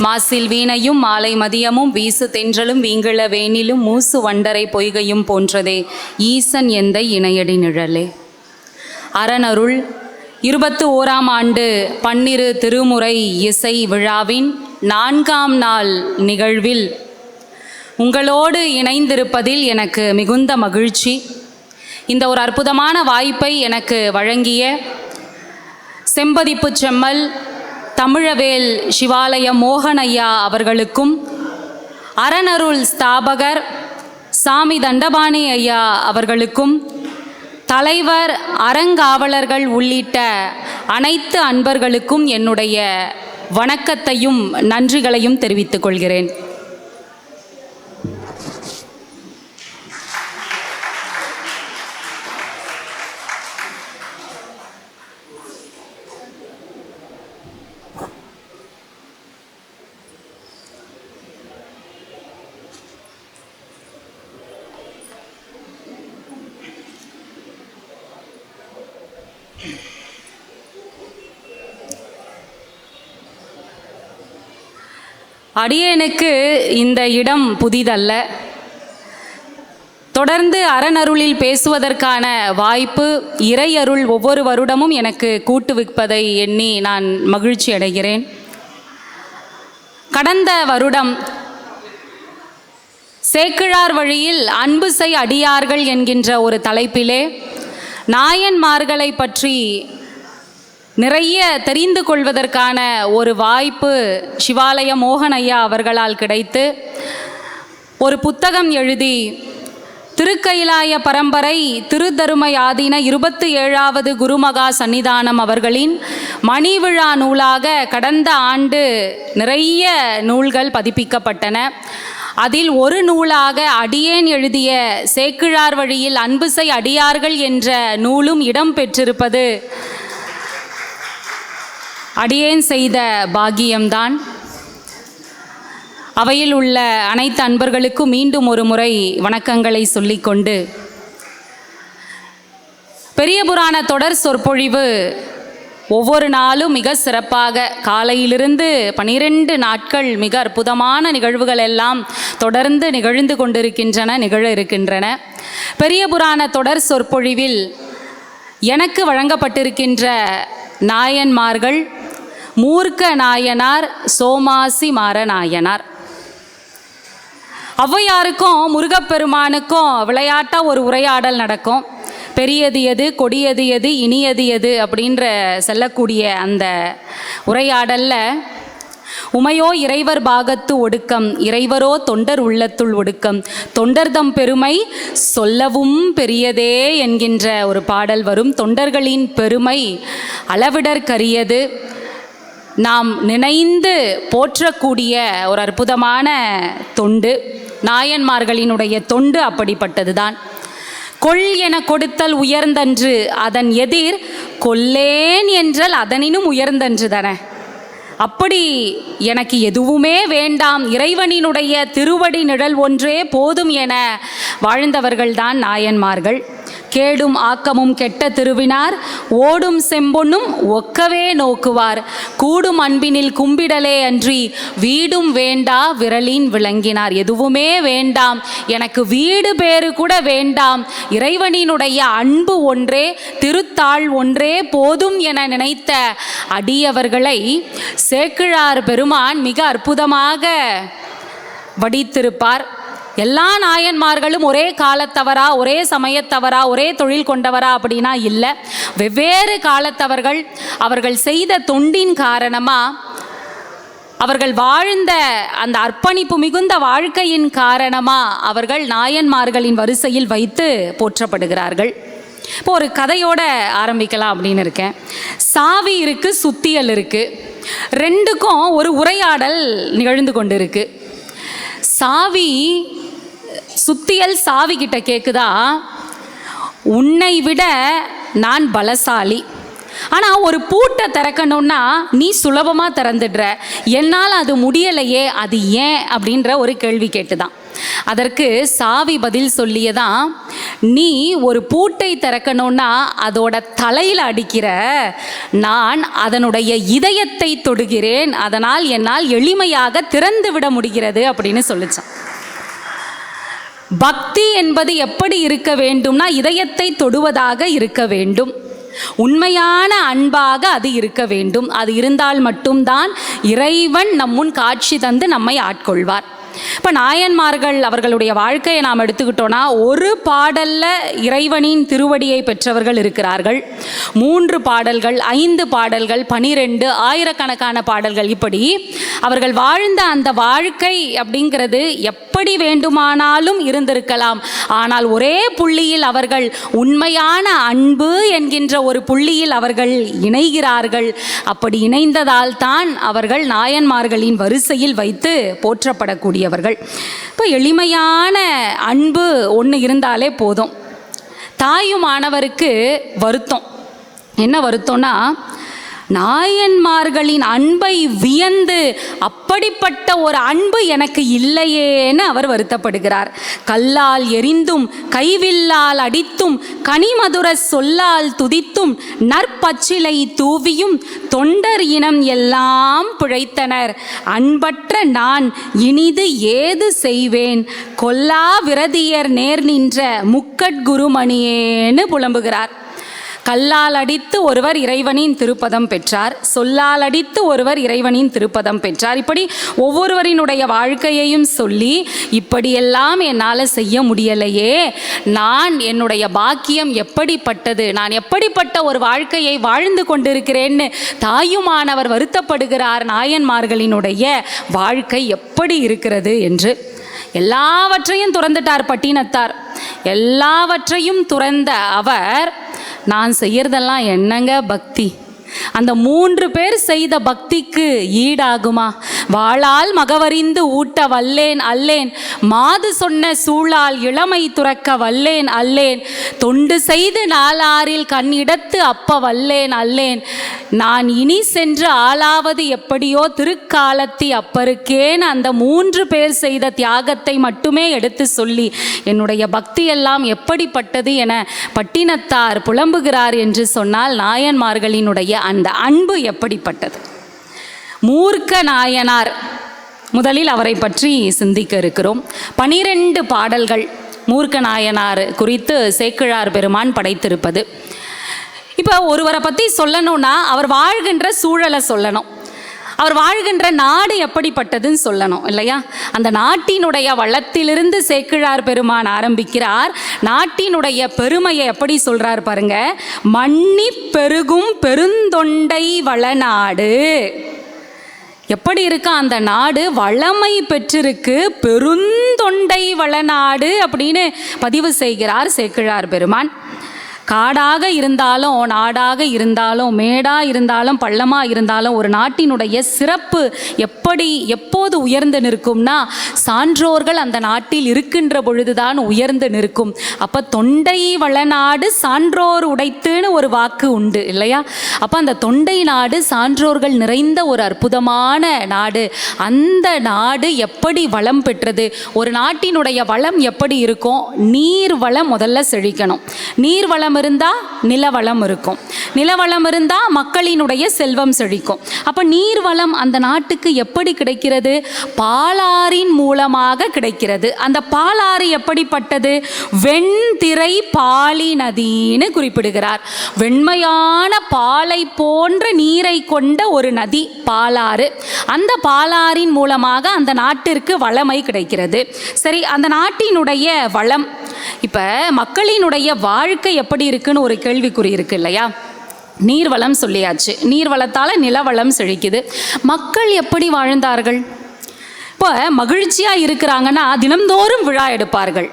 மாசில் வீணையும் மாலை மதியமும் வீசு தென்றலும் வீங்கிள வேனிலும் மூசு வண்டரை பொய்கையும் போன்றதே ஈசன் எந்தை இணையடி நிழலே. அறனருள் 21ஆம் ஆண்டு பன்னிரு திருமுறை இசை விழாவின் 4ஆம் நாள் நிகழ்வில் உங்களோடு இணைந்திருப்பதில் எனக்கு மிகுந்த மகிழ்ச்சி. இந்த ஒரு அற்புதமான வாய்ப்பை எனக்கு வழங்கிய செம்பதிப்பு செம்மல் தமிழவேல் சிவாலய மோகனையா அவர்களுக்கும், அறனருள் ஸ்தாபகர் சாமி தண்டபாணி ஐயா அவர்களுக்கும், தலைவர் அறங்காவலர்கள் உள்ளிட்ட அனைத்து அன்பர்களுக்கும் என்னுடைய வணக்கத்தையும் நன்றிகளையும் தெரிவித்துக் கொள்கிறேன். அடியேனுக்கு இந்த இடம் புதிதல்ல. தொடர்ந்து அறனருளில் பேசுவதற்கான வாய்ப்பு இறையருள் ஒவ்வொரு வருடமும் எனக்கு கூட்டுவிப்பதை எண்ணி நான் மகிழ்ச்சி அடைகிறேன். கடந்த வருடம் சேக்கிழார் வழியில் அன்பு செய் அடியார்கள் என்கின்ற ஒரு தலைப்பிலே நாயன்மார்களை பற்றி நிறைய தெரிந்து கொள்வதற்கான ஒரு வாய்ப்பு சிவாலய மோகனையா அவர்களால் கிடைத்து ஒரு புத்தகம் எழுதி திருக்கைலாய பரம்பரை திருத்தருமை ஆதீன 27வது குருமகா சன்னிதானம் அவர்களின் மணிவிழா நூலாக கடந்த ஆண்டு நிறைய நூல்கள் பதிப்பிக்கப்பட்டன. அதில் ஒரு நூலாக அடியேன் எழுதிய சேக்கிழார் வழியில் அன்பு செய் அடியார்கள் என்ற நூலும் இடம் பெற்றிருப்பது அடியேன் செய்த பாக்கியம்தான். அவையில் உள்ள அனைத்து அன்பர்களுக்கும் மீண்டும் ஒரு முறை வணக்கங்களை சொல்லிக்கொண்டு, பெரிய புராண தொடர் சொற்பொழிவு ஒவ்வொரு நாளும் மிக சிறப்பாக காலையிலிருந்து 12 நாட்கள் மிக அற்புதமான நிகழ்வுகள் எல்லாம் தொடர்ந்து நிகழ இருக்கின்றன. பெரிய புராண தொடர் சொற்பொழிவில் எனக்கு வழங்கப்பட்டிருக்கின்ற நாயன்மார்கள் மூர்க்க நாயனார், சோமாசி மாற நாயனார். ஔவையாருக்கும் முருகப்பெருமானுக்கும் விளையாட்டாக ஒரு உரையாடல் நடக்கும். பெரியது எது, கொடியது எது, இனியது எது அப்படின்ற செல்லக்கூடிய அந்த உரையாடலில் உமையோ இறைவர் பாகத்து ஒடுக்கம், இறைவரோ தொண்டர் உள்ளத்துள் ஒடுக்கம், தொண்டர்தம் பெருமை சொல்லவும் பெரியதே என்கின்ற ஒரு பாடல் வரும். தொண்டர்களின் பெருமை அளவிடற்கரியது. நாம் நினைந்து போற்றக்கூடிய ஒரு அற்புதமான தொண்டு நாயன்மார்களினுடைய தொண்டு அப்படிப்பட்டதுதான். கொள் என கொடுத்தல் உயர்ந்தன்று, அதன் எதிர் கொல்லேன் என்றால் அதனினும் உயர்ந்தன்று தானே. அப்படி எனக்கு எதுவுமே வேண்டாம், இறைவனினுடைய திருவடி நிழல் ஒன்றே போதும் என வாழ்ந்தவர்கள்தான் நாயன்மார்கள். கேடும் ஆக்கமும் கெட்ட திருவினார், ஓடும் செம்பொன்னும் ஒக்கவே நோக்குவார், கூடும் அன்பினில் கும்பிடலே அன்றி வீடும் வேண்டா விரலின் விளங்கினார். எதுவுமே வேண்டாம், எனக்கு வீடு பேறு கூட வேண்டாம், இறைவனினுடைய அன்பு ஒன்றே, திருத்தாள் ஒன்றே போதும் என நினைத்த அடியவர்களை சேக்கிழார் பெருமான் மிக அற்புதமாக வடித்திருப்பார். எல்லா நாயன்மார்களும் ஒரே காலத்தவரா, ஒரே சமயத்தவரா, ஒரே தொழில் கொண்டவரா அப்படின்னா இல்லை. வெவ்வேறு காலத்தவர்கள். அவர்கள் செய்த தொண்டின் காரணமாக, அவர்கள் வாழ்ந்த அந்த அர்ப்பணிப்பு மிகுந்த வாழ்க்கையின் காரணமாக அவர்கள் நாயன்மார்களின் வரிசையில் வைத்து போற்றப்படுகிறார்கள். இப்போ ஒரு கதையோடு ஆரம்பிக்கலாம் அப்படின்னு இருக்கேன். சாவி இருக்குது, சுத்தியல் இருக்குது. ரெண்டுக்கும் ஒரு உரையாடல் நிகழ்ந்து கொண்டு இருக்கு. சாவி சுத்தியல் சாவி கிட்ட கேட்குதா, உன்னை விட நான் பலசாலி, ஆனால் ஒரு பூட்டை திறக்கணும்னா நீ சுலபமாக திறந்துடுற, என்னால் அது முடியலையே, அது ஏன் அப்படின்ற ஒரு கேள்வி கேட்டுதான். அதற்கு சாவி பதில் சொல்லியதான், நீ ஒரு பூட்டை திறக்கணும்னா அதோட தலையில் அடிக்கிற, நான் அதனுடைய இதயத்தை தொடுகிறேன், அதனால் என்னால் எளிமையாக திறந்து விட முடிகிறது அப்படின்னு சொல்லிச்சான். பக்தி என்பது எப்படி இருக்க வேண்டும்னா இதயத்தை தொடுவதாக இருக்க வேண்டும், உண்மையான அன்பாக அது இருக்க வேண்டும். அது இருந்தால் மட்டும்தான் இறைவன் நம் முன் காட்சி தந்து நம்மை ஆட்கொள்வார். இப்போ நாயன்மார்கள் அவர்களுடைய வாழ்க்கையை நாம் எடுத்துக்கிட்டோன்னா, ஒரு பாடல்ல இறைவனின் திருவடியை பெற்றவர்கள் இருக்கிறார்கள், 3 பாடல்கள், 5 பாடல்கள், 12, ஆயிரக்கணக்கான பாடல்கள். இப்படி அவர்கள் வாழ்ந்த அந்த வாழ்க்கை அப்படிங்கிறது எப்படி வேண்டுமானாலும் இருந்திருக்கலாம். ஆனால் ஒரே புள்ளியில் அவர்கள் உண்மையான அன்பு என்கின்ற ஒரு புள்ளியில் அவர்கள் இணைகிறார்கள். அப்படி இணைந்ததால் தான் அவர்கள் நாயன்மார்களின் வரிசையில் வைத்து போற்றப்படக்கூடியவர்கள். இப்போ எளிமையான அன்பு ஒன்று இருந்தாலே போதும். தாயுமானவருக்கு வருத்தம் என்ன வருத்தம்னா, நாயன்மார்களின் அன்பை வியந்து அப்படிப்பட்ட ஒரு அன்பு எனக்கு இல்லையேன்னு அவர் வருத்தப்படுகிறார். கல்லால் எரிந்தும் கைவில்லால் அடித்தும் கனிமதுர சொல்லால் துதித்தும் நற்பச்சிலை தூவியும் தொண்டர் இனம் எல்லாம் பிழைத்தனர், அன்பற்ற நான் இனிது ஏது செய்வேன், கொல்லா விரதியர் நேர் நின்ற முக்கட்குருமணியேன்னு புலம்புகிறார். கல்லால் அடித்து ஒருவர் இறைவனின் திருப்பதம் பெற்றார், சொல்லால் அடித்து ஒருவர் இறைவனின் திருப்பதம் பெற்றார். இப்படி ஒவ்வொருவரினுடைய வாழ்க்கையையும் சொல்லி, இப்படியெல்லாம் என்னால் செய்ய முடியலையே, நான் என்னுடைய பாக்கியம் எப்படிப்பட்டது, நான் எப்படிப்பட்ட ஒரு வாழ்க்கையை வாழ்ந்து கொண்டிருக்கிறேன்னு தாயுமானவர் வருத்தப்படுகிறார். நாயன்மார்களினுடைய வாழ்க்கை எப்படி இருக்கிறது என்று. எல்லாவற்றையும் துறந்துட்டார் பட்டினத்தார். எல்லாவற்றையும் துறந்த அவர், நான் செய்யறதெல்லாம் என்னங்க பக்தி, அந்த 3 பேர் செய்த பக்திக்கு ஈடாகுமா? வாளால் மகவறிந்து ஊட்ட வல்லேன் அல்லேன், மாது சொன்ன சூழால் இளமை துறக்க வல்லேன் அல்லேன், தொண்டு செய்து நாளாரில் கண்ணிடத்து அப்ப வல்லேன் அல்லேன், நான் இனி சென்று ஆளாவது எப்படியோ திருக்காலத்தி அப்பருக்கேன். அந்த 3 பேர் செய்த தியாகத்தை மட்டுமே எடுத்து சொல்லி என்னுடைய பக்தி எல்லாம் எப்படிப்பட்டது என பட்டினத்தார் புலம்புகிறார் என்று சொன்னால், நாயன்மார்களினுடைய அந்த அன்பு எப்படிப்பட்டது. மூர்க்க நாயனார், முதலில் அவரை பற்றி சிந்திக்க இருக்கிறோம். 12 பாடல்கள் மூர்க்க நாயனார் குறித்து சேக்கிழார் பெருமான் படைத்திருப்பது. இப்போ ஒருவரை பற்றி சொல்லணும்னா அவர் வாழ்கின்ற சூழலை சொல்லணும், அவர் வாழ்கின்ற நாடு எப்படிப்பட்டதுன்னு சொல்லணும் இல்லையா? அந்த நாட்டினுடைய வளத்திலிருந்து சேக்கிழார் பெருமான் ஆரம்பிக்கிறார். நாட்டினுடைய பெருமையை எப்படி சொல்றார் பாருங்க. மன்னி பெருகும் பெருந்தொண்டை வளநாடு. எப்படி இருக்கா அந்த நாடு? வளமை பெற்றிருக்கு, பெருந்தொண்டை வளநாடு அப்படின்னு பதிவு செய்கிறார் சேக்கிழார் பெருமான். காடாக இருந்தாலும் நாடாக இருந்தாலும் மேடாக இருந்தாலும் பள்ளமாக இருந்தாலும் ஒரு நாட்டினுடைய சிறப்பு எப்போது உயர்ந்து நிற்கும்னா, சான்றோர்கள் அந்த நாட்டில் இருக்கின்ற பொழுதுதான் உயர்ந்து நிற்கும். அப்போ தொண்டை வளநாடு சான்றோர் உடைத்துன்னு ஒரு வாக்கு உண்டு இல்லையா? அப்போ அந்த தொண்டை நாடு சான்றோர்கள் நிறைந்த ஒரு அற்புதமான நாடு. அந்த நாடு எப்படி வளம் பெற்றது? ஒரு நாட்டினுடைய வளம் எப்படி இருக்கும்? நீர் வளம் முதல்ல செழிக்கணும். நீர் வளம் இருந்தால் நிலவளம் இருக்கும், நிலவளம் இருந்தால் மக்களினுடைய செல்வம் செழிக்கும். அப்போ நீர்வளம் அந்த நாட்டுக்கு எப்படி கிடைக்கிறது? பாலாறின் மூலமாக கிடைக்கிறது. அந்த பாலாறு எப்படிப்பட்டது? வெண்திரை பாலி நதின்னு குறிப்பிடுகிறார். வெண்மையான பாலை போன்ற நீரை கொண்ட ஒரு நதி பாலாறு. அந்த பாலாறின் மூலமாக அந்த நாட்டிற்கு வளமை கிடைக்கிறது. சரி, அந்த நாட்டினுடைய வளம், இப்போ மக்களினுடைய வாழ்க்கை எப்படி இருக்குன்னு ஒரு கேள்விக்குறி இருக்கு இல்லையா? நீர்வளம் சொல்லியாச்சு, நீர்வளத்தால் நிலவளம் செழிக்குது. மக்கள் எப்படி வாழ்ந்தார்கள்? இப்போ மகிழ்ச்சியாக இருக்கிறாங்கன்னா தினந்தோறும் விழா எடுப்பார்கள்.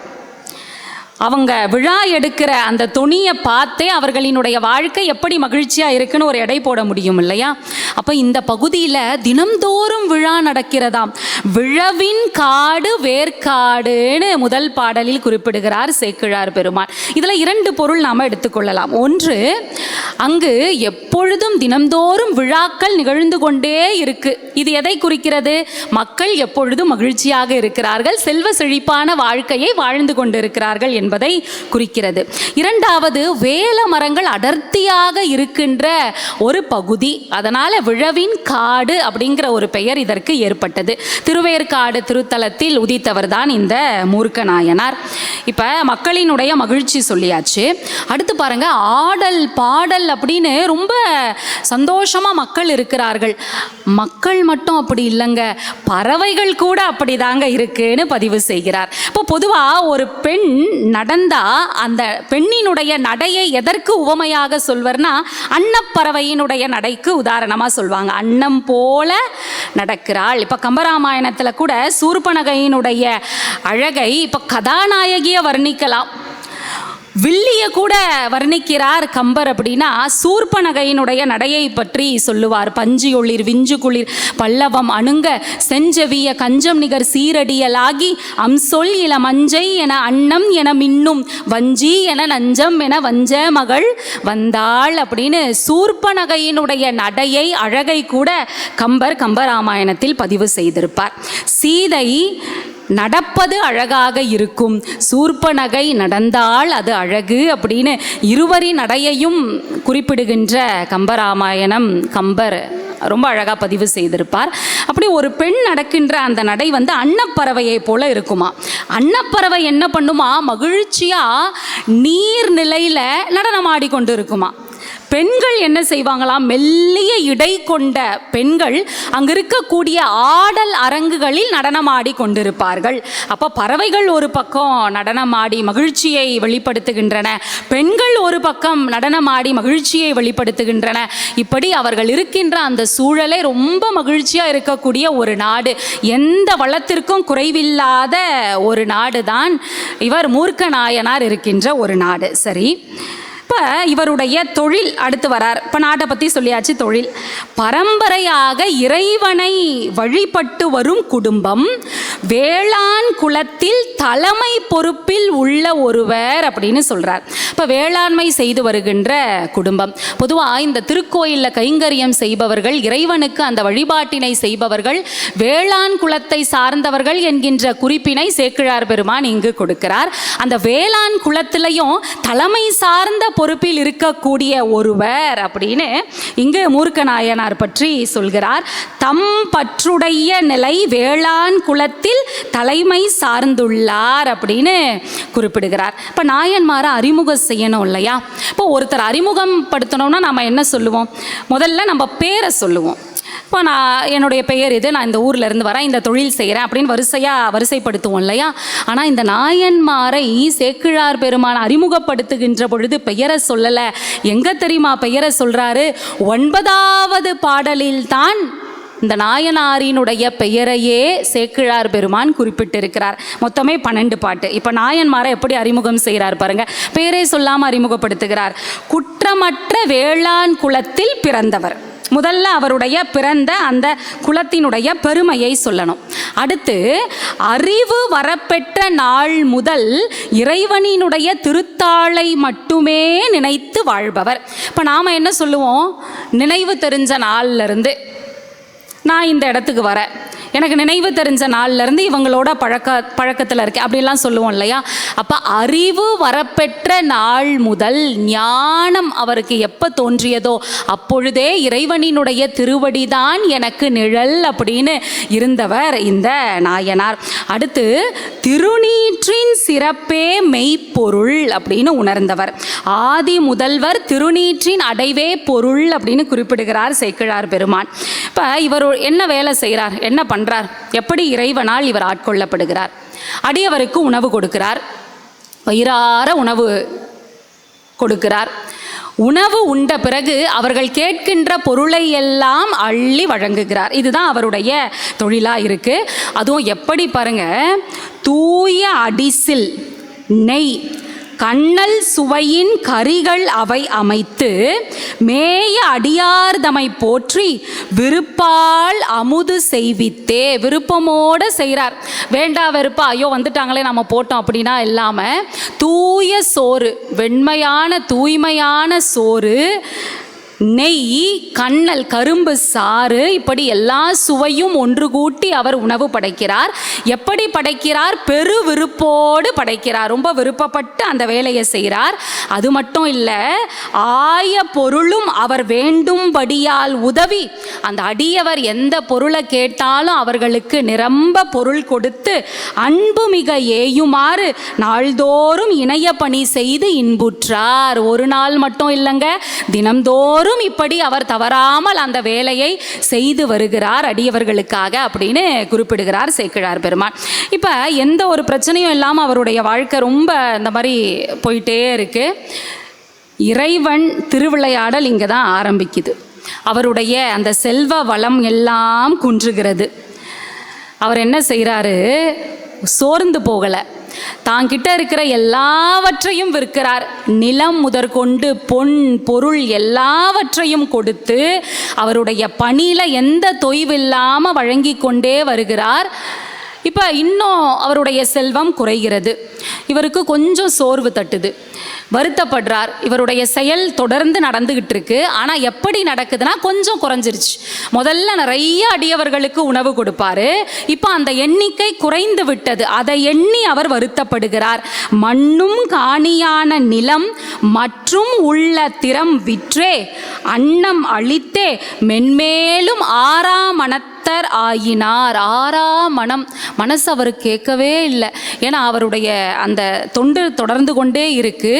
அவங்க விழா எடுக்கிற அந்த துணியை பார்த்தே அவர்களினுடைய வாழ்க்கை எப்படி மகிழ்ச்சியாக இருக்குன்னு ஒரு எடை போட முடியும் இல்லையா? அப்போ இந்த பகுதியில் தினம்தோறும் விழா நடக்கிறதாம். விழவின் காடு வேர்க்காடுன்னு முதல் பாடலில் குறிப்பிடுகிறார் சேக்கிழார் பெருமான். இதில் 2 பொருள் நாம் எடுத்துக்கொள்ளலாம். ஒன்று, அங்கு எப்போ எப்பொழுதும் தினம்தோறும் விழாக்கள் நிகழ்ந்து கொண்டே இருக்கு. இது எதை குறிக்கிறது? மக்கள் எப்பொழுதும் மகிழ்ச்சியாக இருக்கிறார்கள், செல்வ செழிப்பான வாழ்க்கையை வாழ்ந்து கொண்டிருக்கிறார்கள் என்பதை குறிக்கிறது. இரண்டாவது, வேல மரங்கள் அடர்த்தியாக இருக்கின்ற ஒரு பகுதி, அதனால விழவின் காடு அப்படிங்கிற ஒரு பெயர் இதற்கு ஏற்பட்டது. திருவேற்காடு திருத்தலத்தில் உதித்தவர் தான் இந்த மூர்க்க நாயனார். இப்ப மக்களினுடைய மகிழ்ச்சி சொல்லியாச்சு. அடுத்து பாருங்க, ஆடல் பாடல் அப்படின்னு ரொம்ப சந்தோஷமா மக்கள் இருக்கிறார்கள். மக்கள் மட்டும் அப்படி இல்லைங்க, பறவைகள் கூட அப்படிதாங்க இருக்குன்னு பதிவு செய்கிறார். இப்போ பொதுவா ஒரு பெண் நடந்தா அந்த பெண்ணினுடைய நடையை எதற்கு உவமையாக சொல்வர்னா, அன்னப்பறவையினுடைய நடைக்கு உதாரணமா சொல்வாங்க. அன்னம் போல நடக்கிறாள். இப்ப கம்பராமாயணத்துல கூட சூர்பனகையினுடைய அழகை இப்ப கதாநாயகிய வர்ணிக்கலாம், வில்லிய கூட வர்ணிக்கிறார் கம்பர். அப்படின்னா சூர்பனகையினுடைய நடையை பற்றி சொல்லுவார். பஞ்சி ஒளிர் விஞ்சு குளிர் பல்லவம் அணுங்க செஞ்சவிய கஞ்சம் நிகர் சீரடியலாகி அம்சொல் இள மஞ்சை என அன்னம் என மின்னும் வஞ்சி என நஞ்சம் என வஞ்ச மகள் வந்தாள் அப்படின்னு சூர்பனகையினுடைய நடையை அழகை கூட கம்பர் கம்பராமாயணத்தில் பதிவு செய்திருப்பார். சீதை நடப்பது அழகாக இருக்கும், சூர்பனகை நடந்தால் அது அழகு அப்படின்னு இருவரின் நடையையும் குறிப்பிடுகின்ற கம்பராமாயணம் கம்பர் ரொம்ப அழகாக பதிவு செய்திருப்பார். அப்படி ஒரு பெண் நடக்கின்ற அந்த நடை அன்னப்பறவையை போல இருக்குமா. அன்னப்பறவை என்ன பண்ணுமா, மகிழ்ச்சியாக நீர்நிலையில் நடனமாடி கொண்டு இருக்குமா. பெண்கள் என்ன செய்வாங்களாம், மெல்லிய இடை கொண்ட பெண்கள் அங்கு இருக்கக்கூடிய ஆடல் அரங்குகளில் நடனமாடி கொண்டிருப்பார்கள். அப்போ பறவைகள் ஒரு பக்கம் நடனமாடி மகிழ்ச்சியை வெளிப்படுத்துகின்றன, பெண்கள் ஒரு பக்கம் நடனமாடி மகிழ்ச்சியை வெளிப்படுத்துகின்றன. இப்படி அவர்கள் இருக்கின்ற அந்த சூழலை ரொம்ப மகிழ்ச்சியாக இருக்கக்கூடிய ஒரு நாடு, எந்த வளத்திற்கும் குறைவில்லாத ஒரு நாடு தான் இவர் மூர்க்க நாயனார் இருக்கின்ற ஒரு நாடு. சரி, இப்போ இவருடைய தொழில் அடுத்து வரார். இப்போ நாட்டை பற்றி சொல்லியாச்சு. தொழில் பரம்பரையாக இறைவனை வழிபட்டு வரும் குடும்பம், வேளாண் குலத்தில் தலைமை பொறுப்பில் உள்ள ஒருவர் அப்படின்னு சொல்கிறார். இப்போ வேளாண்மை செய்து வருகின்ற குடும்பம். பொதுவாக இந்த திருக்கோயிலில் கைங்கரியம் செய்பவர்கள், இறைவனுக்கு அந்த வழிபாட்டினை செய்பவர்கள் வேளாண் குலத்தை சார்ந்தவர்கள் என்கின்ற குறிப்பினை சேக்கிழார் பெருமான் இங்கு கொடுக்கிறார். அந்த வேளாண் குலத்திலையும் தலைமை சார்ந்த பொறுப்பில் இருக்கக்கூடிய ஒருவர் அப்படின்னு இங்கு மூர்க்க நாயனார் பற்றி சொல்கிறார். தம் பற்றுடைய நிலை வேளாண் குலத்தில் தலைமை சார்ந்துள்ளார் அப்படின்னு குறிப்பிடுகிறார். இப்போ நாயன்மாரை அறிமுகம் செய்யணும் இல்லையா. இப்போ ஒருத்தர் அறிமுகம் படுத்தணும்னா நம்ம என்ன சொல்லுவோம், முதல்ல நம்ம பேரை சொல்லுவோம். இப்போ நான் என்னுடைய பெயர் இது, நான் இந்த ஊரில் இருந்து வரேன், இந்த தொழில் செய்கிறேன் அப்படின்னு வரிசைப்படுத்துவோம் இல்லையா. ஆனால் இந்த நாயன்மாரை சேக்கிழார் பெருமான் அறிமுகப்படுத்துகின்ற பொழுது பெயரை சொல்லலை. எங்கே தெரியுமா பெயரை சொல்கிறாரு, 9வது பாடலில் தான் இந்த நாயனாரினுடைய பெயரையே சேக்கிழார் பெருமான் குறிப்பிட்டிருக்கிறார். மொத்தமே 12 பாட்டு. இப்போ நாயன்மாரை எப்படி அறிமுகம் செய்கிறார் பாருங்க. பெயரை சொல்லாமல் அறிமுகப்படுத்துகிறார். குற்றமற்ற வேளாண் குலத்தில் பிறந்தவர். முதல்ல அவருடைய பிறந்த அந்த குலத்தினுடைய பெருமையை சொல்லணும். அடுத்து அறிவு வரப்பெற்ற நாள் முதல் இறைவனினுடைய திருத்தாளை மட்டுமே நினைத்து வாழ்பவர். இப்போ நாம் என்ன சொல்லுவோம், நினைவு தெரிஞ்ச நாள்லேருந்து நான் இந்த இடத்துக்கு வரேன், எனக்கு நினைவு தெரிஞ்ச நாள்லேருந்து இவங்களோட பழக்கத்தில் இருக்கேன் அப்படிலாம் சொல்லுவோம் இல்லையா. அப்போ அறிவு வரப்பெற்ற நாள் முதல் ஞானம் அவருக்கு எப்போ தோன்றியதோ அப்பொழுதே இறைவனினுடைய திருவடிதான் எனக்கு நிழல் அப்படின்னு இருந்தவர் இந்த நாயனார். அடுத்து திருநீற்றின் சிறப்பே மெய்ப்பொருள் அப்படின்னு உணர்ந்தவர். ஆதி முதல்வர் திருநீற்றின் அடைவே பொருள் அப்படின்னு குறிப்பிடுகிறார் சேக்கிழார் பெருமான். இப்போ இவர் என்ன வேலை செய்கிறார், என்ன பண்ணுறார், எப்படி இறைவனால் இவர் ஆட்கொள்ளப்படுகிறார். அடியவருக்கு உணவு கொடுக்கிறார், வயிறார உணவு கொடுக்கிறார். உணவு உண்ட பிறகு அவர்கள் கேட்கின்ற பொருளை எல்லாம் அள்ளி வழங்குகிறார். இதுதான் அவருடைய தொழிலாக இருக்குது. அதுவும் எப்படி பாருங்க, தூய அடிசில் நெய் கண்ணல் சுவையின் கரிகள் அவை அமைத்து மேய அடியார்தமை போற்றி விருப்பால் அமுது செய்வித்தே. விருப்பமோடு செய்கிறார், வேண்டா வெறுப்பா ஐயோ வந்துட்டாங்களே நம்ம போட்டோம் அப்படின்னா இல்லாமல் தூய சோறு, வெண்மையான தூய்மையான சோறு நெய், கண்ணல், கரும்பு சாறு, இப்படி எல்லா சுவையும் ஒன்று கூட்டி அவர் உணவு படைக்கிறார். எப்படி படைக்கிறார்? பெரு விருப்போடு படைக்கிறார். ரொம்ப விருப்பப்பட்டு அந்த வேலையை செய்கிறார். அது மட்டும் இல்லை, ஆய பொருளும் அவர் வேண்டும்படியால் உதவி, அந்த அடியவர் எந்த பொருளை கேட்டாலும் அவர்களுக்கு நிரம்ப பொருள் கொடுத்து அன்பு மிக ஏயுமாறு நாள்தோறும் இணைய பணி செய்து இன்புற்றார். ஒரு நாள் மட்டும் இல்லைங்க, தினம்தோறும் இப்படி அவர் தவறாமல் அந்த வேலையை செய்து வருகிறார் அடியவர்களுக்காக அப்படின்னு குறிப்பிடுகிறார் சேக்கிழார் பெருமான். இப்போ எந்த ஒரு பிரச்சனையும் இல்லாமல் அவருடைய வாழ்க்கை ரொம்ப இந்த மாதிரி போயிட்டே இருக்கு. இறைவன் திருவிளையாடல் இங்கே தான் ஆரம்பிக்குது. அவருடைய அந்த செல்வ வளம் எல்லாம் குன்றுகிறது. அவர் என்ன செய்கிறாரு? சோர்ந்து போகலை. தாங்கிட்ட இருக்கிற எல்லாவற்றையும் விற்கிறார். நிலம் முதற்கொண்டு பொன் பொருள் எல்லாவற்றையும் கொடுத்து அவருடைய பணியில் எந்த தொய்வில்லாமல் வழங்கி கொண்டே வருகிறார். இப்போ இன்னும் அவருடைய செல்வம் குறைகிறது. இவருக்கு கொஞ்சம் சோர்வு தட்டுது, வருத்தப்படுறார். இவருடைய செயல் தொடர்ந்து நடந்துகிட்டு இருக்கு. ஆனால் எப்படி நடக்குதுன்னா கொஞ்சம் குறைஞ்சிருச்சு. முதல்ல நிறைய அடியவர்களுக்கு உணவு கொடுப்பாரு. இப்போ அந்த எண்ணிக்கை குறைந்து விட்டது. அதை எண்ணி அவர் வருத்தப்படுகிறார். மண்ணும் காணியான நிலம் மற்றும் உள்ள திறம் விற்றே அன்னம் அளித்தே மென்மேலும் ஆறாமணத் ஆயினார். மனம், மனசு அவர் கேட்கவே இல்லை. ஏன்னா அவருடைய அந்த தொண்டு தொடர்ந்து கொண்டே இருக்கு.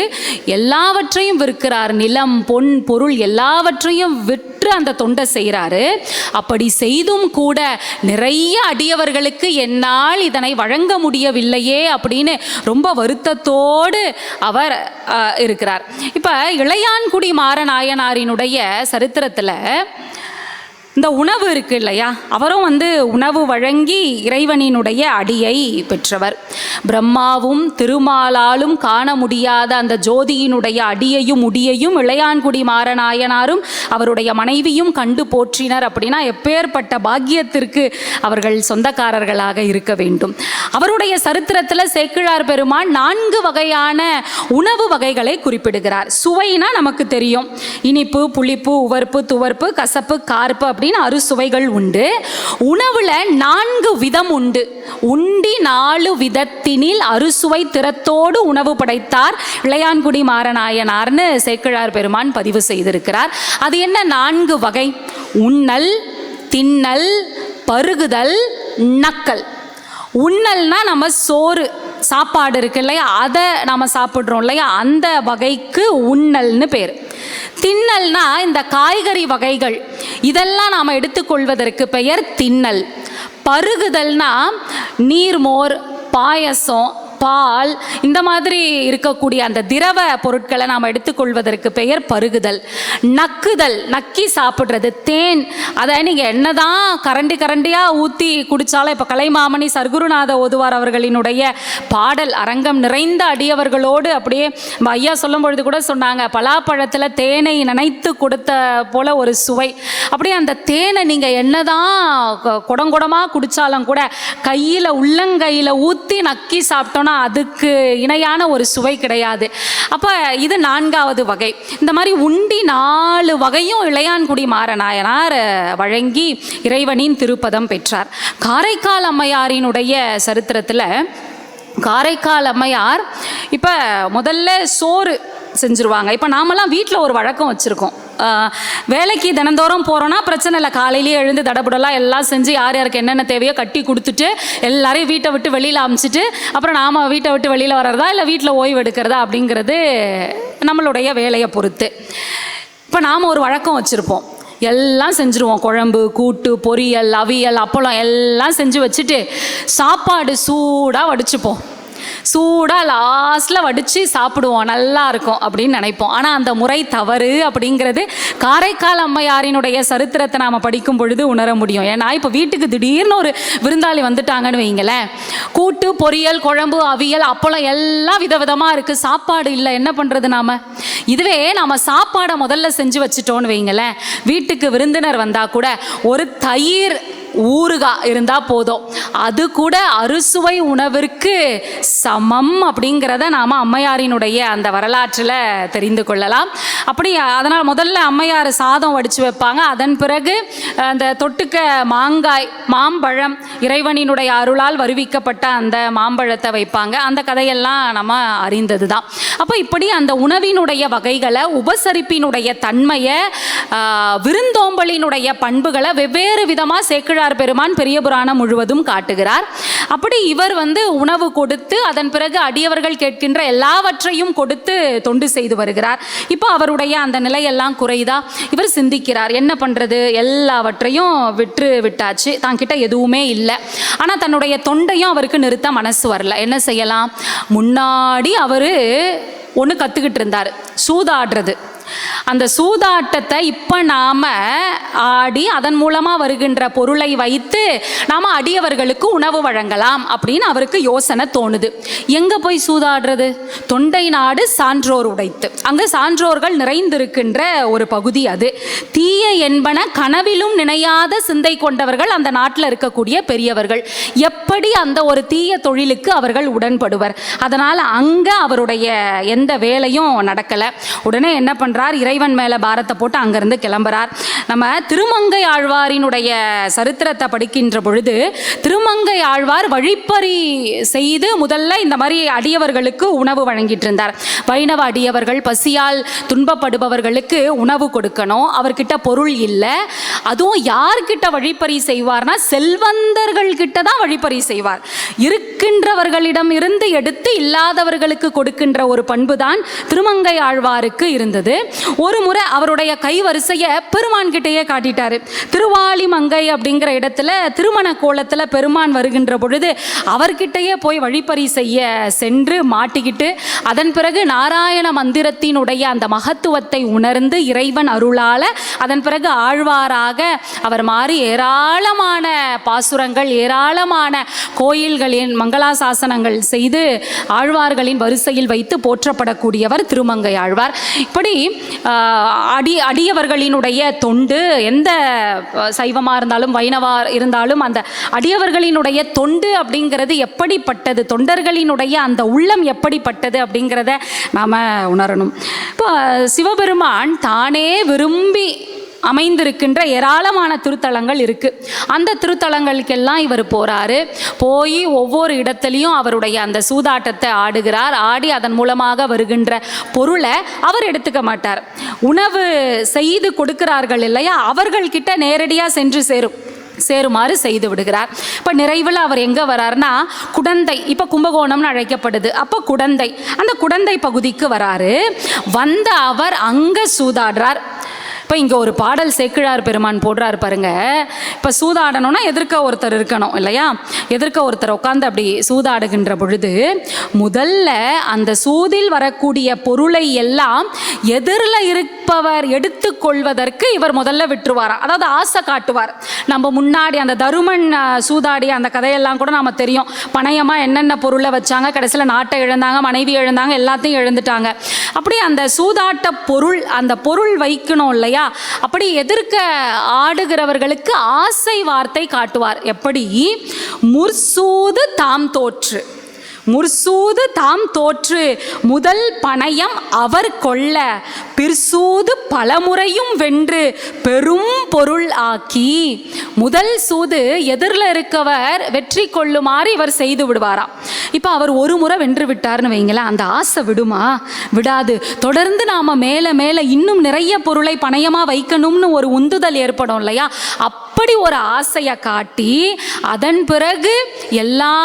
எல்லாவற்றையும் விற்கிறார். நிலம், பொன், பொருள் எல்லாவற்றையும் விற்று அந்த தொண்டை செய்கிறாரு. அப்படி செய்தும் கூட நிறைய அடியவர்களுக்கு என்னால் இதனை வழங்க முடியவில்லையே அப்படின்னு ரொம்ப வருத்தத்தோடு அவர் இருக்கிறார். இப்போ இளையான்குடி மாறநாயனாரினுடைய சரித்திரத்தில் இந்த உணவு இருக்கு இல்லையா, அவரும் உணவு வழங்கி இறைவனினுடைய அடியை பெற்றவர். பிரம்மாவும் திருமாலாலும் காண முடியாத அந்த ஜோதியினுடைய அடியையும் முடியையும் இளையான்குடி மாறநாயனாரும் அவருடைய மனைவியும் கண்டு போற்றினர். அப்படின்னா எப்பேற்பட்ட பாக்கியத்திற்கு அவர்கள் சொந்தக்காரர்களாக இருக்க வேண்டும். அவருடைய சரித்திரத்தில் சேக்கிழார் பெருமான் 4 வகையான உணவு வகைகளை குறிப்பிடுகிறார். சுவைனா நமக்கு தெரியும், இனிப்பு, புளிப்பு, உவர்ப்பு, துவர்ப்பு, கசப்பு, கார்ப்பு அப்படின்னு அறுசுவைகள் உண்டு. உணவுல 4 விதம் உண்டு. உண்டி 4 விதத்தினில் அறுசுவை திறத்தோடு உணவு படைத்தார் இளையான்குடி மாறநாயனார்னு சேக்கிழார் பெருமான் பதிவு செய்திருக்கிறார். அது என்ன 4 வகை? உண்ணல், தின்னல், பருகுதல், நக்கல். உண்ணல்னா நம்ம சோறு சாப்பாடு இருக்கு இல்லையா, அதை நாம் சாப்பிட்றோம் இல்லையா, அந்த வகைக்கு உண்ணல்னு பேர். தின்னல்னா இந்த காய்கறி வகைகள் இதெல்லாம் நாம் எடுத்துக்கொள்வதற்கு பெயர் தின்னல். பருகுதல்னா நீர்மோர், பாயசம், பால், இந்த மாதிரி இருக்கக்கூடிய அந்த திரவ பொருட்களை நாம் எடுத்துக்கொள்வதற்கு பெயர் பருகுதல். நக்குதல், நக்கி சாப்பிட்றது. தேன், அதை நீங்கள் என்னதான் கரண்டியாக ஊற்றி குடித்தாலும், இப்போ கலைமாமணி சர்க்குருநாத ஓதுவார் அவர்களினுடைய பாடல் அரங்கம் நிறைந்த அடியவர்களோடு அப்படியே ஐயா சொல்லும் பொழுது கூட சொன்னாங்க, பலாப்பழத்தில் தேனை நினைத்து கொடுத்த போல ஒரு சுவை. அப்படியே அந்த தேனை நீங்கள் என்னதான் குடங்குடமாக குடித்தாலும் கூட கையில் உள்ளங்கையில் ஊற்றி நக்கி சாப்பிட்டோம் அதுக்கு இணையான ஒரு சுவை கிடையாது. அப்போ இது 4வது வகை. இந்த மாதிரி உண்டி 4 வகையும் இளையான்குடி மாறநாயனார் வழங்கி இறைவனின் திருப்பதம் பெற்றார். காரைக்கால் அம்மையாரினுடைய சரித்திரத்தில் காரைக்கால் அம்மையார் இப்போ முதல்ல சோறு செஞ்சுருவாங்க. இப்போ நாமெல்லாம் வீட்டில் ஒரு வழக்கம் வச்சுருக்கோம், வேலைக்கு தினந்தோறும் போகிறோன்னா பிரச்சனை இல்லை, காலையிலேயே எழுந்து தடபுடலாம் எல்லாம் செஞ்சு யார் யாருக்கு என்னென்ன தேவையோ கட்டி கொடுத்துட்டு எல்லாரையும் வீட்டை விட்டு வெளியில் அமுச்சிட்டு அப்புறம் நாம் வீட்டை விட்டு வெளியில் வர்றதா இல்லை வீட்டில் ஓய்வு எடுக்கிறதா அப்படிங்கிறது நம்மளுடைய வேலையை பொறுத்து. இப்போ நாம் ஒரு வழக்கம் வச்சுருப்போம், எல்லாம் செஞ்சுருவோம். குழம்பு, கூட்டு, பொரியல், அவியல், அப்பளம் எல்லாம் செஞ்சு வச்சுட்டு சாப்பாடு சூடாக வடிச்சுப்போம். சூடாக லாஸ்ட்டில் வடித்து சாப்பிடுவோம், நல்லா இருக்கும் அப்படின்னு நினைப்போம். ஆனால் அந்த முறை தவறு அப்படிங்கிறது காரைக்கால் அம்மையாரினுடைய சரித்திரத்தை நாம் படிக்கும் பொழுது உணர முடியும். ஏன்னா இப்போ வீட்டுக்கு திடீர்னு ஒரு விருந்தாளி வந்துட்டாங்கன்னு வைங்களேன், கூட்டு, பொரியல், குழம்பு, அவியல், அப்பளம் எல்லாம் விதவிதமாக இருக்குது, சாப்பாடு இல்லை, என்ன பண்ணுறது நாம்? இதுவே நாம் சாப்பாடை முதல்ல செஞ்சு வச்சுட்டோன்னு வைங்களேன், வீட்டுக்கு விருந்தினர் வந்தால் கூட ஒரு தயிர் ஊறுகாய் இருந்தால் போதும், அது கூட அறுசுவை உணவிற்கு சமம் அப்படிங்கிறத நாம் அம்மையாரினுடைய அந்த வரலாற்றில் தெரிந்து கொள்ளலாம். அப்படி அதனால் முதல்ல அம்மையார் சாதம் வடித்து வைப்பாங்க. அதன் பிறகு அந்த தொட்டுக்க மாங்காய், மாம்பழம், இறைவனினுடைய அருளால் வருவிக்கப்பட்ட அந்த மாம்பழத்தை வைப்பாங்க. அந்த கதையெல்லாம் நம்ம அறிந்தது தான். அப்போ இப்படி அந்த உணவினுடைய வகைகளை, உபசரிப்பினுடைய தன்மையை, விருந்தோம்பலினுடைய பண்புகளை வெவ்வேறு விதமாக சேக்கிழார் பெருமான் பெரிய புராணம் முழுவதும் காட்டுகிறார். அப்படி இவர் உணவு கொடுத்து அதன் பிறகு அடியவர்கள் கேட்கின்ற எல்லாவற்றையும் கொடுத்து தொண்டு செய்து வருகிறார். இப்போ அவருடைய அந்த நிலையெல்லாம் குறைதா? இவர் சிந்திக்கிறார், என்ன பண்ணுறது, எல்லாவற்றையும் விட்டாச்சு, தான் கிட்ட எதுவுமே இல்லை. ஆனால் தன்னுடைய தொண்டையும் அவருக்கு நிறுத்த மனசு வரல. என்ன செய்யலாம்? முன்னாடி அவர் ஒன்று கற்றுக்கிட்டு இருந்தார், சூதாடுறது. அந்த சூதாட்டத்தை இப்போ நாம் ஆடி அதன் மூலமாக வருகின்ற பொருளை வைத்து நாம் அடியவர்களுக்கு உணவு வழங்கலாம் அப்படின்னு அவருக்கு யோசனை தோணுது. எங்கே போய் சூதாடுறது? தொண்டை நாடு சான்றோர் உடைத்து, அங்கே சான்றோர்கள் நிறைந்திருக்கின்ற ஒரு பகுதி அது. தீய என்பன கனவிலும் நினையாத சிந்தை கொண்டவர்கள் அந்த நாட்டில் இருக்கக்கூடிய பெரியவர்கள். எப்படி அந்த ஒரு தீய தொழிலுக்கு அவர்கள் உடன்படுவர்? அதனால் அங்கே அவருடைய எந்த வேலையும் நடக்கலை. உடனே என்ன பண்ணுறார்? இறைவன் மேலே பாரத்தை போட்டு அங்கேருந்து கிளம்புறார். நம்ம திருமங்கை ஆழ்வாரினுடைய சரித்திரத்தை படிக்கின்ற பொழுது திருமங்கை ஆழ்வார் வழிப்பறி செய்து முதல்ல இந்த மாதிரி அடியவர்களுக்கு உணவு வழங்கிட்டு இருந்தார். வைணவ அடியவர்கள், பசியால் துன்பப்படுபவர்களுக்கு உணவு கொடுக்கணும், அவர்கிட்ட பொருள் இல்லை. அதுவும் யார்கிட்ட வழிப்பறி செய்வார்னா செல்வந்தர்கள் கிட்ட தான் வழிப்பறி செய்வார். இருக்கின்றவர்களிடம் இருந்து எடுத்து இல்லாதவர்களுக்கு கொடுக்கின்ற ஒரு பண்பு தான் திருமங்கை ஆழ்வாருக்கு இருந்தது. ஒரு முறை அவருடைய கைவரிசையை பெருமான் கிட்டேயே காட்டிட்டாரு. திருவாலிமங்கை அப்படிங்கிற இடத்துல திருமண கோலத்தில் பெருமான் வருகின்ற பொழுது அவர்கிட்டயே போய் வழிப்பறி செய்ய சென்று மாட்டிக்கிட்டு அதன் பிறகு நாராயண மந்திரத்தினுடைய அந்த மகத்துவத்தை உணர்ந்து இறைவன் அருளால அதன் பிறகு ஆழ்வாராக அவர் மாறி ஏராளமான பாசுரங்கள், ஏராளமான கோயில்களின் மங்களாசாசனங்கள் செய்து ஆழ்வார்களின் வரிசையில் வைத்து போற்றப்படக்கூடியவர் திருமங்கை ஆழ்வார். இப்படி அடியவர்களினுடைய தொண்டு, எந்த சைவமாக இருந்தாலும் வைணவாக இருந்தாலும் அந்த அடியவர்களினுடைய தொண்டு அப்படிங்கிறது எப்படிப்பட்டது, தொண்டர்களினுடைய அந்த உள்ளம் எப்படிப்பட்டது அப்படிங்கிறத நாம் உணரணும். இப்போ சிவபெருமான் தானே விரும்பி அமைந்திருக்கின்ற ஏராளமான திருத்தலங்கள் இருக்குது. அந்த திருத்தலங்களுக்கெல்லாம் இவர் போகிறாரு. போய் ஒவ்வொரு இடத்துலையும் அவருடைய அந்த சூதாட்டத்தை ஆடுகிறார். ஆடி அதன் மூலமாக வருகின்ற பொருளை அவர் எடுத்துக்க மாட்டார். உணவு செய்து கொடுக்கிறார்கள் இல்லையா, அவர்கள்கிட்ட நேரடியாக சென்று சேருமாறு செய்து விடுகிறார். இப்போ நிறைவில் அவர் எங்கே வராருன்னா குடந்தை, இப்போ கும்பகோணம்னு அழைக்கப்படுது, அப்போ குடந்தை, அந்த குடந்தை பகுதிக்கு வராரு. வந்த அவர் அங்கே சூதாடுறார். இப்போ இங்கே ஒரு பாடல் சேக்கிழார் பெருமான் போடுறார் பாருங்க. இப்போ சூதாடணும்னா எதிர்க்க ஒருத்தர் இருக்கணும் இல்லையா, எதிர்க்க ஒருத்தர் உட்காந்து அப்படி சூதாடுகின்ற பொழுது முதல்ல அந்த சூதில் வரக்கூடிய பொருளை எல்லாம் எதிரில் இருப்பவர் எடுத்துக்கொள்வதற்கு இவர் முதல்ல விட்டுருவாராம். அதாவது ஆசை காட்டுவார். நம்ம முன்னாடி அந்த தருமன் சூதாடி அந்த கதையெல்லாம் கூட நாம் தெரியும். பணயமாக என்னென்ன பொருளை வச்சாங்க, கடைசியில் நாட்டை இழந்தாங்க, மனைவி இழந்தாங்க, எல்லாத்தையும் இழந்துட்டாங்க. அப்படி அந்த சூதாட்ட பொருள், அந்த பொருள் வைக்கணும் இல்லையா, அப்படி எதிர்க்க ஆடுகிறவர்களுக்கு ஆசை வார்த்தை காட்டுவார். எப்படி? முற்சூது தாம் தோற்று, முற்சூது தாம் தோற்று முதல் பணயம் அவர் கொள்ள பிற்சூது பலமுறையும் வென்று பெரும் பொருள் ஆக்கி. முதல் சூது எதிரில் இருக்கவர் வெற்றி கொள்ளுமாறு இவர் செய்து விடுவாராம். இப்போ அவர் ஒரு முறை வென்று விட்டார்னு வைங்களேன், அந்த ஆசை விடுமா? விடாது. தொடர்ந்து நாம் மேலே மேலே இன்னும் நிறைய பொருளை பணயமாக வைக்கணும்னு ஒரு உந்துதல் ஏற்படும் இல்லையா, அப்படி ஒரு ஆசையை காட்டி அதன் பிறகு எல்லா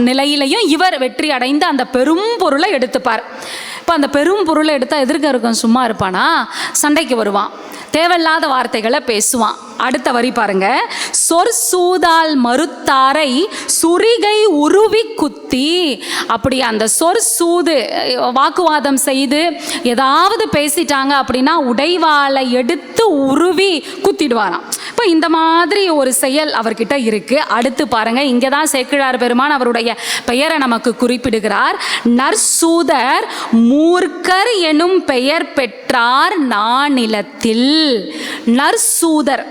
நிலையிலையும் இவர் வெற்றி அடைந்து அந்த பெரும் பொருளை எடுத்துப்பார். இப்போ அந்த பெரும் பொருளை எடுத்தால் எதிர்க்க இருக்கும் சும்மா இருப்பானா? சண்டைக்கு வருவான், தேவையில்லாத வார்த்தைகளை பேசுவான். அடுத்த வரி பாருங்க. சொற்சூதால் மறுத்தாரை சுரிகை உருவி குத்தி. அப்படி அந்த சொற்சூது வாக்குவாதம் செய்து ஏதாவது பேசிட்டாங்க அப்படின்னா உடைவாளை எடுத்து உருவி குத்திடுவாராம். இப்போ இந்த மாதிரி ஒரு செயல் அவர்கிட்ட இருக்கு. அடுத்து பாருங்க, இங்கே தான் சேக்கிழார் பெருமான் அவருடைய பெயரை நமக்கு குறிப்பிடுகிறார். நற்சூதர் மூர்க்கர் எனும் பெயர் பெற்றார் நானிலத்தில். நற்சூதர்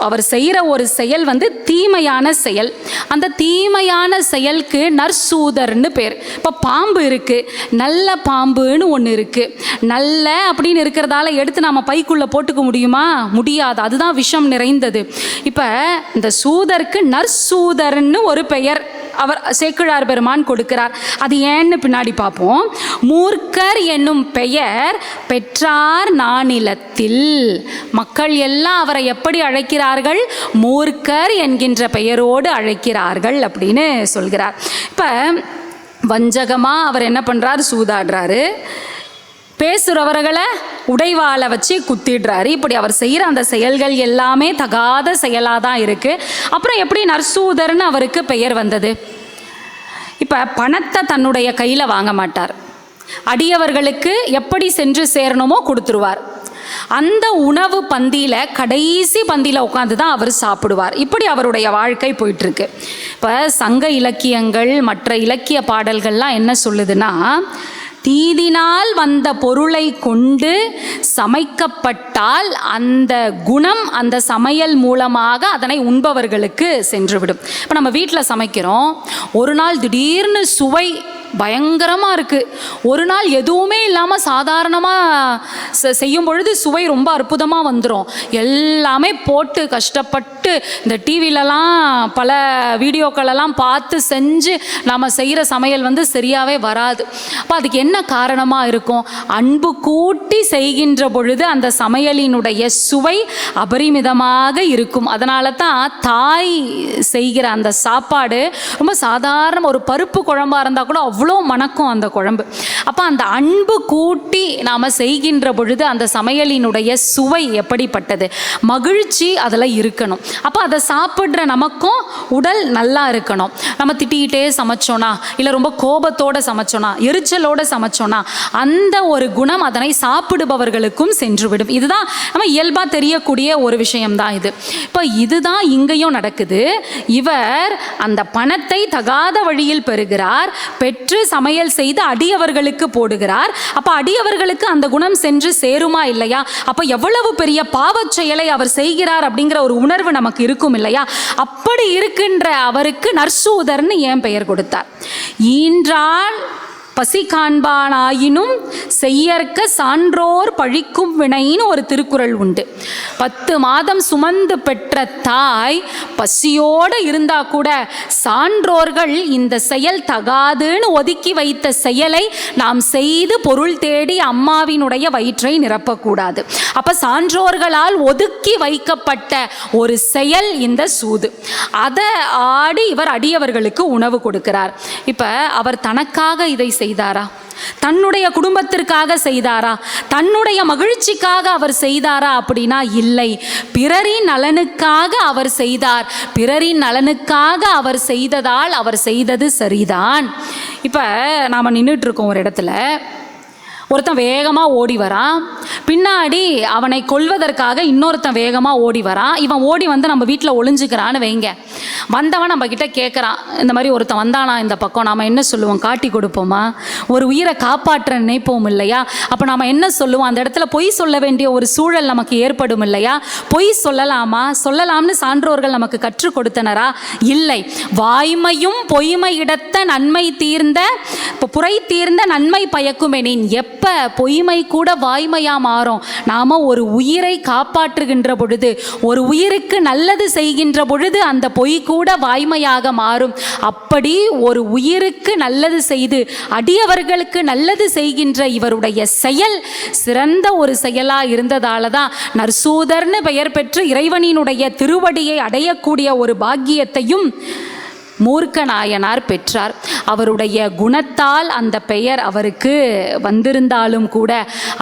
அவர் செய்கிற ஒரு செயல் வந்து தீமையான செயல். அந்த தீமையான செயலுக்கு நற்சூதர்னு பேர். இப்போ பாம்பு இருக்குது, நல்ல பாம்புன்னு ஒன்று இருக்குது. நல்ல அப்படின்னு இருக்கிறதால எடுத்து நம்ம பைக்குள்ளே போட்டுக்க முடியுமா? முடியாது, அதுதான் விஷம் நிறைந்தது. இப்போ இந்த சூதருக்கு நற்சூதர்னு ஒரு பெயர் அவர் சேக்கிழார் பெருமான் கொடுக்கிறார். அது ஏன்னு பின்னாடி பார்ப்போம். மூர்க்கர் என்னும் பெயர் பெற்றார் நானிலத்தில். மக்கள் எல்லாம் அவரை எப்படி அழைக்கிறார்கள்? மூர்க்கர் என்கின்ற பெயரோடு அழைக்கிறார்கள் அப்படின்னு சொல்கிறார். இப்போ வஞ்சகமாக அவர் என்ன பண்ணுறாரு? சூதாடுறாரு. பேசுகிறவர்களை உடைவாளை வச்சு குத்திடுறாரு. இப்படி அவர் செய்கிற அந்த செயல்கள் எல்லாமே தகாத செயலாக தான் இருக்குது. அப்புறம் எப்படி நற்சூதர்னு அவருக்கு பெயர் வந்தது? இப்போ பணத்தை தன்னுடைய கையில் வாங்க மாட்டார். அடியவர்களுக்கு எப்படி சென்று சேரணுமோ கொடுத்துருவார். அந்த உணவு பந்தியில் கடைசி பந்தியில் உட்காந்து தான் அவர் சாப்பிடுவார். இப்படி அவருடைய வாழ்க்கை போயிட்டுருக்கு. இப்போ சங்க இலக்கியங்கள் மற்ற இலக்கிய பாடல்கள்லாம் என்ன சொல்லுதுன்னா, தீதினால் வந்த பொருளை கொண்டு சமைக்கப்பட்டால் அந்த குணம் அந்த சமையல் மூலமாக அதனை உண்பவர்களுக்கு சென்றுவிடும். இப்போ நம்ம வீட்டில் சமைக்கிறோம், ஒரு நாள் திடீர்னு சுவை பயங்கரமாக இருக்குது, ஒரு நாள் எதுவுமே இல்லாமல் சாதாரணமாக செய்யும் பொழுது சுவை ரொம்ப அற்புதமாக வந்துடும். எல்லாமே போட்டு கஷ்டப்பட்டு இந்த டிவிலலாம் பல வீடியோக்களெல்லாம் பார்த்து செஞ்சு நம்ம செய்கிற சமையல் வந்து சரியாகவே வராது. அப்போ அதுக்கு என்ன காரணமாக இருக்கும்? அன்பு கூட்டி செய்கின்ற பொழுது அந்த சமையலினுடைய சுவை அபரிமிதமாக இருக்கும். அதனால தான் தாய் செய்கிற அந்த சாப்பாடு ரொம்ப சாதாரண ஒரு பருப்பு குழம்பாக இருந்தால் கூட அவ்வளோ மணக்கும் அந்த குழம்பு. அப்போ அந்த அன்பு கூட்டி நாம் செய்கின்ற பொழுது அந்த சமையலினுடைய சுவை எப்படிப்பட்டது? மகிழ்ச்சி அதில் இருக்கணும். அப்போ அதை சாப்பிட்ற நமக்கும் உடல் நல்லா இருக்கணும். நம்ம திட்டிக்கிட்டே சமைச்சோன்னா, இல்லை ரொம்ப கோபத்தோடு சமைச்சோன்னா, எரிச்சலோடு சமைச்சோன்னா, அந்த ஒரு குணம் அதனை சாப்பிடுபவர்களுக்கும் சென்றுவிடும். இதுதான் நம்ம இயல்பாக தெரியக்கூடிய ஒரு விஷயம்தான் இது. இப்போ இதுதான் இங்கேயும் நடக்குது. இவர் அந்த பணத்தை தகாத வழியில் பெறுகிறார், பெற்று சமையல் செய்து அடியவர்களுக்கு போடுகிறார். அப்ப அடியவர்களுக்கு அந்த குணம் சென்று சேருமா இல்லையா? அப்ப எவ்வளவு பெரிய பாவச் செயலை அவர் செய்கிறார் அப்படிங்கிற ஒரு உணர்வு நமக்கு இருக்கும் இல்லையா? அப்படி இருக்கின்ற அவருக்கு நற்சூதர்னு ஏன் பெயர் கொடுத்தார்? ஈன்றால் பசி காண்பானாயினும் செய்யற்க சான்றோர் பழிக்கும் வினைன்னு ஒரு திருக்குறள் உண்டு. 10 மாதம் சுமந்து பெற்ற தாய் பசியோடு இருந்தா கூட சான்றோர்கள் இந்த செயல் தகாதுன்னு ஒதுக்கி வைத்த செயலை நாம் செய்து பொருள் தேடி அம்மாவினுடைய வயிற்றை நிரப்பக்கூடாது. அப்ப சான்றோர்களால் ஒதுக்கி வைக்கப்பட்ட ஒரு செயல் இந்த சூது. அதை ஆடி இவர் அடியவர்களுக்கு உணவு கொடுக்கிறார். இப்ப அவர் தனக்காக இதை செய்தாரா? தன்னுடைய குடும்பத்திற்காக செய்தாரா? தன்னுடைய மகிழ்ச்சிக்காக அவர் செய்தாரா? அப்படின்னா இல்லை. பிறரின் நலனுக்காக அவர் செய்தார். பிறரின் நலனுக்காக அவர் செய்ததால் அவர் செய்தது சரிதான். இப்போ நாம் நின்றுட்டு இருக்கோம் ஒரு இடத்துல, ஒருத்தன் வேகமாக ஓடி வரான், பின்னாடி அவனை கொல்வதற்காக இன்னொருத்தன் வேகமாக ஓடி வரான். இவன் ஓடி வந்து நம்ம வீட்டில் ஒளிஞ்சுக்கிறான்னு வைங்க. வந்தவன் நம்ம கிட்ட கேட்குறான், இந்த மாதிரி ஒருத்தன் வந்தானா இந்த பக்கம், நாம் என்ன சொல்லுவோம்? காட்டி கொடுப்போமா? ஒரு உயிரை காப்பாற்ற நினைப்போம் இல்லையா? அப்போ நாம் என்ன சொல்லுவோம்? அந்த இடத்துல பொய் சொல்ல வேண்டிய ஒரு சூழல் நமக்கு ஏற்படும் இல்லையா? பொய் சொல்லலாமா? சொல்லலாம்னு சான்றோர்கள் நமக்கு கற்றுக் கொடுத்தனரா? இல்லை. வாய்மையும் பொய்மை இடத்த நன்மை தீர்ந்த, இப்போ புரை தீர்ந்த நன்மை பயக்குமெனின். எப்போ பொய்மை கூட வாய்மையா மாறும்? நாம ஒரு உயிரை காப்பாற்றுகின்ற பொழுது, ஒரு உயிருக்கு நல்லது செய்கின்ற பொழுது அந்த பொய் கூட வாய்மையாக மாறும். அப்படி ஒரு உயிருக்கு நல்லது செய்து அடியவர்களுக்கு நல்லது செய்கின்ற இவருடைய செயல் சிறந்த ஒரு செயலா இருந்ததால தான் நற்சூதர்னு பெயர் பெற்று இறைவனினுடைய திருவடியை அடையக்கூடிய ஒரு பாக்கியத்தையும் மூர்க்க நாயனார் பெற்றார். அவருடைய குணத்தால் அந்த பெயர் அவருக்கு வந்திருந்தாலும் கூட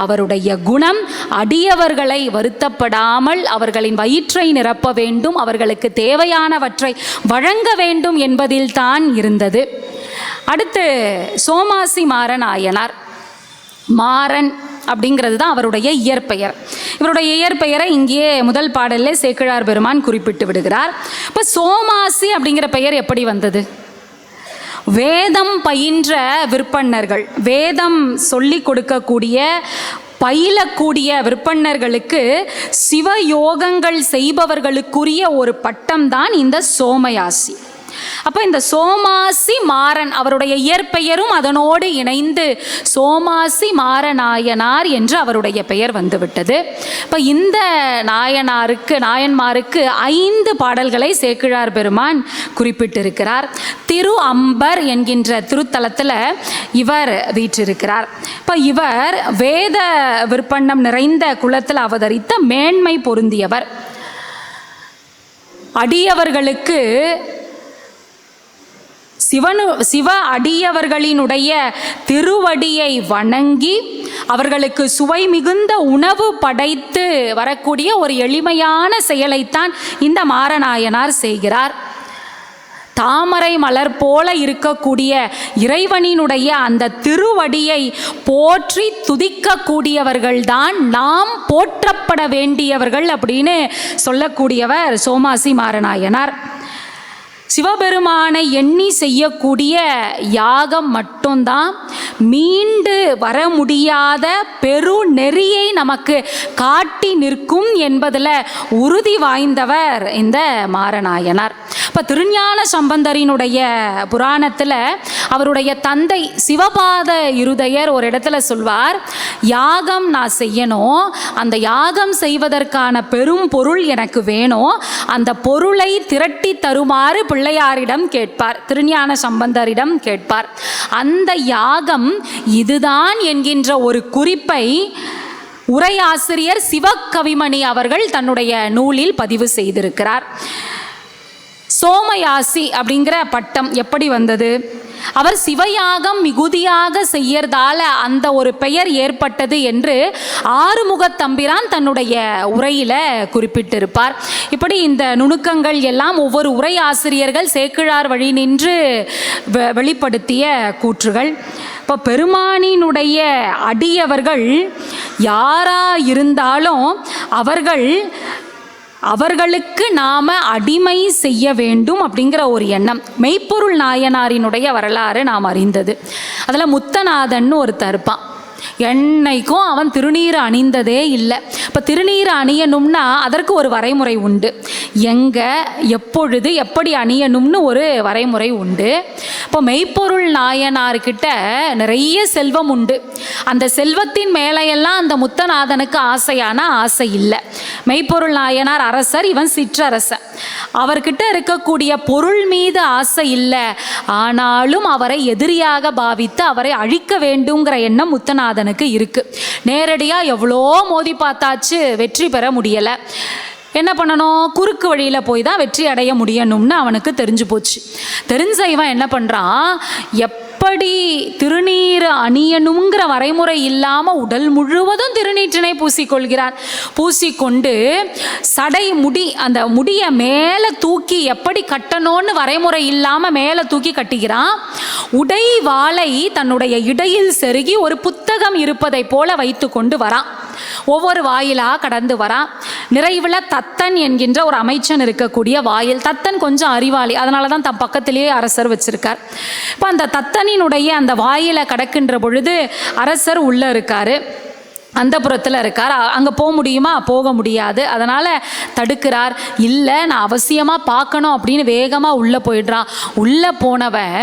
அவருடைய குணம் அடியவர்களை வருத்தப்படாமல் அவர்களின் வயிற்றை நிரப்ப வேண்டும், அவர்களுக்கு தேவையானவற்றை வழங்க வேண்டும் என்பதில் தான் இருந்தது. அடுத்து சோமாசி மாறநாயனார். மாறன் அப்படிங்கிறது தான் அவருடைய இயற்பெயர். இவருடைய இயற்பெயரை இங்கே முதல் பாடலில் சேக்கிழார் பெருமான் குறிப்பிட்டு விடுகிறார். இப்போ சோமாசி அப்படிங்கிற பெயர் எப்படி வந்தது? வேதம் பயின்ற விற்பன்னர்கள், வேதம் சொல்லி கொடுக்கக்கூடிய பயிலக்கூடிய விற்பன்னர்களுக்கு சிவயோகங்கள் செய்பவர்களுக்குரிய ஒரு பட்டம்தான் இந்த சோமயாசி. அப்போ இந்த சோமாசி மாறன் அவருடைய இயற்பெயரும் அதனோடு இணைந்து சோமாசி மாறநாயனார் என்று அவருடைய பெயர் வந்துவிட்டது. இப்போ இந்த நாயன்மாருக்கு 5 பாடல்களை சேக்கிழார் பெருமான் குறிப்பிட்டிருக்கிறார். திரு அம்பர் என்கின்ற திருத்தலத்தில் இவர் வீற்றிருக்கிறார். இப்போ இவர் வேத விற்பன்னம் நிறைந்த குலத்தில் அவதரித்த மேன்மை பொருந்தியவர். அடியவர்களுக்கு சிவ அடியவர்களினுடைய திருவடியை வணங்கி அவர்களுக்கு சுவை மிகுந்த உணவு படைத்து வரக்கூடிய ஒரு எளிமையான செயலைத்தான் இந்த மாறநாயனார் செய்கிறார். தாமரை மலர் போல இருக்கக்கூடிய இறைவனினுடைய அந்த திருவடியை போற்றி துதிக்கக்கூடியவர்கள்தான் நாம் போற்றப்பட வேண்டியவர்கள் அப்படின்னு சொல்லக்கூடியவர் சோமாசி மாறநாயனார். சிவபெருமானை எண்ணி செய்யக்கூடிய யாகம் மட்டும்தான் மீண்டு வர முடியாத பெரு நெறியை நமக்கு காட்டி நிற்கும் என்பதில் உறுதி வாய்ந்தவர் இந்த மாறநாயனார். இப்போ திருஞான சம்பந்தரினுடைய புராணத்தில் அவருடைய தந்தை சிவபாத இருதயர் ஒரு இடத்துல சொல்வார், யாகம் நான் செய்யணும், அந்த யாகம் செய்வதற்கான பெரும் பொருள் எனக்கு வேணும், அந்த பொருளை திரட்டி தருமாறு பிள்ளையாரிடம் கேட்பார், திருஞான சம்பந்தரிடம் கேட்பார். அந்த யாகம் இதுதான் என்கின்ற ஒரு குறிப்பை உரையாசிரியர் சிவகவிமணி அவர்கள் தன்னுடைய நூலில் பதிவு செய்திருக்கிறார். சோமயாசி அப்படிங்கிற பட்டம் எப்படி வந்தது? அவர் சிவயாகம் மிகுதியாக செய்யறதால அந்த ஒரு பெயர் ஏற்பட்டது என்று ஆறுமுகத்தம்பிரான் தன்னுடைய உரையில குறிப்பிட்டிருப்பார். இப்படி இந்த நுணுக்கங்கள் எல்லாம் ஒவ்வொரு உரை ஆசிரியர்கள் சேக்கிழார் வழி நின்று வெளிப்படுத்திய கூற்றுகள். இப்போ பெருமானினுடைய அடியவர்கள் யாரா இருந்தாலும் அவர்களுக்கு நாம் அடிமை செய்ய வேண்டும் அப்படிங்கிற ஒரு எண்ணம். மெய்ப்பொருள் நாயனாரினுடைய வரலாறு நாம் அறிந்தது. அதில் முத்தநாதன் ஒருத்தர் இருப்பான். என்னைக்கும் அவன் திருநீர் அணிந்ததே இல்லை. இப்போ திருநீர் அணியணும்னா அதற்கு ஒரு வரைமுறை உண்டு. எங்கே எப்பொழுது எப்படி அணியணும்னு ஒரு வரைமுறை உண்டு. இப்போ மெய்ப்பொருள் நாயனார்கிட்ட நிறைய செல்வம் உண்டு. அந்த செல்வத்தின் மேலையெல்லாம் அந்த முத்தநாதனுக்கு ஆசையான ஆசை இல்லை. மெய்ப்பொருள் நாயனார் அரசர், இவன் சிற்றரசன். அவர்கிட்ட இருக்கக்கூடிய பொருள் மீது ஆசை இல்லை. ஆனாலும் அவரை எதிரியாக பாவித்து அவரை அழிக்க வேண்டுங்கிற எண்ணம் முத்தநாதனுக்கு இருக்கு. நேரடியாக எவ்வளோ மோதி பார்த்தாச்சு, வெற்றி பெற முடியலை. என்ன பண்ணணும்? குறுக்கு வழியில் போய் தான் வெற்றி அடைய முடியணும்னு அவனுக்கு தெரிஞ்சு போச்சு. தெரிஞ்ச இவன் என்ன பண்ணுறான், எப்படி திருநீர் அணியணுங்கிற வரைமுறை இல்லாமல் உடல் முழுவதும் திருநீற்றினை பூசிக்கொள்கிறான். பூசிக்கொண்டு சடை முடி, அந்த முடியை மேலே தூக்கி எப்படி கட்டணும்னு வரைமுறை இல்லாமல் மேலே தூக்கி கட்டுகிறான். உடை வாளை தன்னுடைய இடையில் செருகி ஒரு புத்தகம் இருப்பதை போல வைத்து கொண்டு வரான். ஒவ்வொரு வாயிலாக கடந்து வரான். நிறைவில் தத்தன் என்கின்ற ஒரு அமைச்சன் இருக்கக்கூடிய வாயில். தத்தன் கொஞ்சம் அறிவாளி, அதனால தான் தன் பக்கத்திலேயே அரசர் வச்சிருக்கார். இப்போ அந்த தத்தனினுடைய அந்த வாயிலை கடக்கின்ற பொழுது அரசர் உள்ளே இருக்கார், அந்த புறத்தில் இருக்கார். அங்கே போக முடியுமா? போக முடியாது. அதனால் தடுக்கிறார். இல்லை, நான் அவசியமாக பார்க்கணும் அப்படின்னு வேகமாக உள்ளே போயிடுறான். உள்ளே போனவன்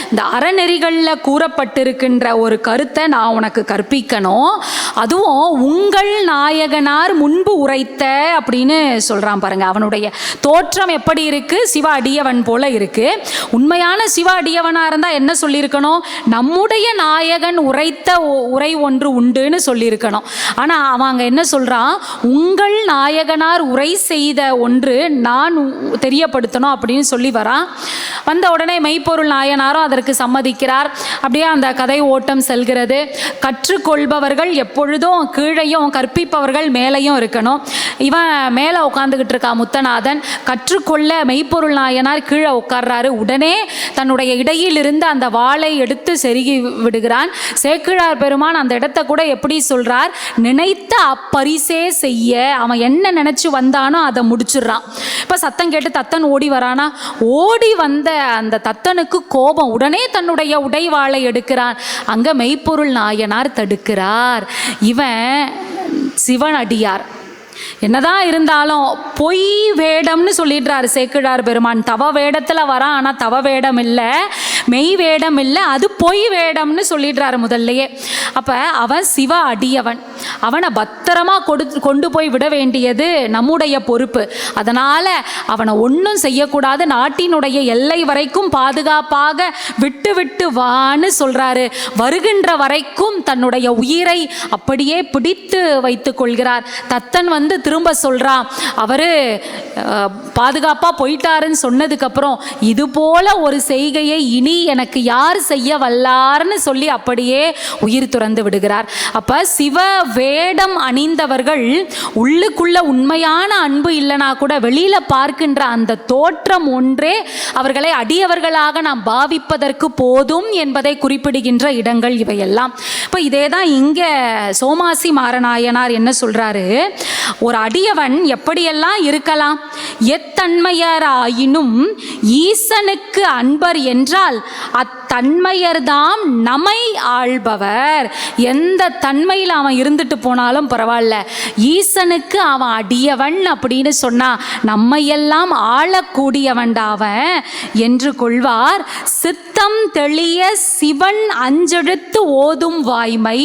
இந்த அறநெறிகளில் கூறப்பட்டிருக்கின்ற ஒரு கருத்தை நான் உனக்கு கற்பிக்கணும், அதுவும் உங்கள் நாயகனார் முன்பு உரைத்த அப்படின்னு சொல்கிறான் பாருங்க. அவனுடைய தோற்றம் எப்படி இருக்குது? சிவ அடியவன் போல இருக்குது. உண்மையான சிவ அடியவனாக இருந்தால் என்ன சொல்லியிருக்கணும்? நம்முடைய நாயகன் உரைத்த உரை ஒன்று உண்டுன்னு சொல்லியிருக்கணும். ஆனால் அவங்க என்ன சொல்கிறான், உங்கள் நாயகனார் உரை செய்த ஒன்று நான் தெரியப்படுத்தணும் அப்படின்னு சொல்லி வரான். வந்த உடனே மெய்ப்பொருள் நாயனாரும் அதற்கு சம்மதிக்கிறார். அப்படியே அந்த கதை ஓட்டம் செல்கிறது. கற்றுக்கொள்பவர்கள் எப்பொழுதும் கீழையும் கற்பிப்பவர்கள் மேலையும் இருக்கணும். இவன் மேலே உட்காந்துக்கிட்டு இருக்கா முத்தநாதன். கற்றுக்கொள்ள மெய்ப்பொருள் நாயனார் கீழே உட்கார்றாரு. உடனே தன்னுடைய இடையில் இருந்து அந்த வாளை எடுத்து செருகி விடுகிறான். சேக்கிழார் பெருமான் அந்த இடத்த கூட எப்படி சொல்றார், நினைத்த அப்பரிசே செய்ய, அவன் என்ன நினைச்சு வந்தானோ அதை முடிச்சிடுறான். இப்போ சத்தம் கேட்டு தத்தன் ஓடி வரானா, ஓடி வந்த அந்த தத்தனுக்கு கோபம், உடனே தன்னுடைய உடைவாளை எடுக்கிறான். அங்க மெய்ப்பொருள் நாயனார் தடுக்கிறார். இவன் சிவன் அடியார். என்னதான் இருந்தாலும் பொய் வேடம்னு சொல்லிடுறாரு சேக்கிழார் பெருமான். தவ வேடத்தில் வரான், ஆனால் தவ வேடம் இல்லை, மெய் வேடம் இல்லை, அது பொய் வேடம்னு சொல்லிடுறாரு முதல்லையே. அப்போ அவன் சிவ அடியவன், அவனை பத்திரமா கொண்டு போய் விட வேண்டியது நம்முடைய பொறுப்பு. அதனால் அவனை ஒன்றும் செய்யக்கூடாது, நாட்டினுடைய எல்லை வரைக்கும் பாதுகாப்பாக விட்டு விட்டு வான்னு சொல்கிறாரு. வருகின்ற வரைக்கும் தன்னுடைய உயிரை அப்படியே பிடித்து வைத்து கொள்கிறார். தத்தன் திரும்ப சொல்றான், அவரு பாதுகாப்பா போயிட்டாருன்னு சொன்னதுக்கப்புறம் இது போல ஒரு செய்கையை இனி எனக்கு யார் செய்ய வல்லார்னு சொல்லி அப்படியே உயிர் துறந்து விடுகிறார். அப்ப சிவ வேடம் அணிந்தவர்கள் உள்ளுக்குள்ள உண்மையான அன்பு இல்லைனா கூட வெளியில பார்க்கின்ற அந்த தோற்றம் ஒன்றே அவர்களை அடியவர்களாக நாம் பாவிப்பதற்கு போதும் என்பதை குறிப்பிடுகின்ற இடங்கள் இவையெல்லாம். இப்போ இதே தான் இங்க சோமாசி மாரநாயனார் என்ன சொல்றாரு, ஒரு அடியவன் எப்படியெல்லாம் இருக்கலாம், எத்தன்மையராயினும் ஈசனுக்கு அன்பர் என்றால் அத்தன்மையர்தாம் நம்மை ஆள்பவர். எந்த தன்மையில் அவன் இருந்துட்டு போனாலும் பரவாயில்ல, ஈசனுக்கு அவன் அடியவன் அப்படின்னு சொன்னா நம்மையெல்லாம் ஆளக்கூடியவன்டாவன் என்று கொள்வார். சித்தம் தெளிய சிவன் அஞ்செழுத்து ஓதும் வாய்மை.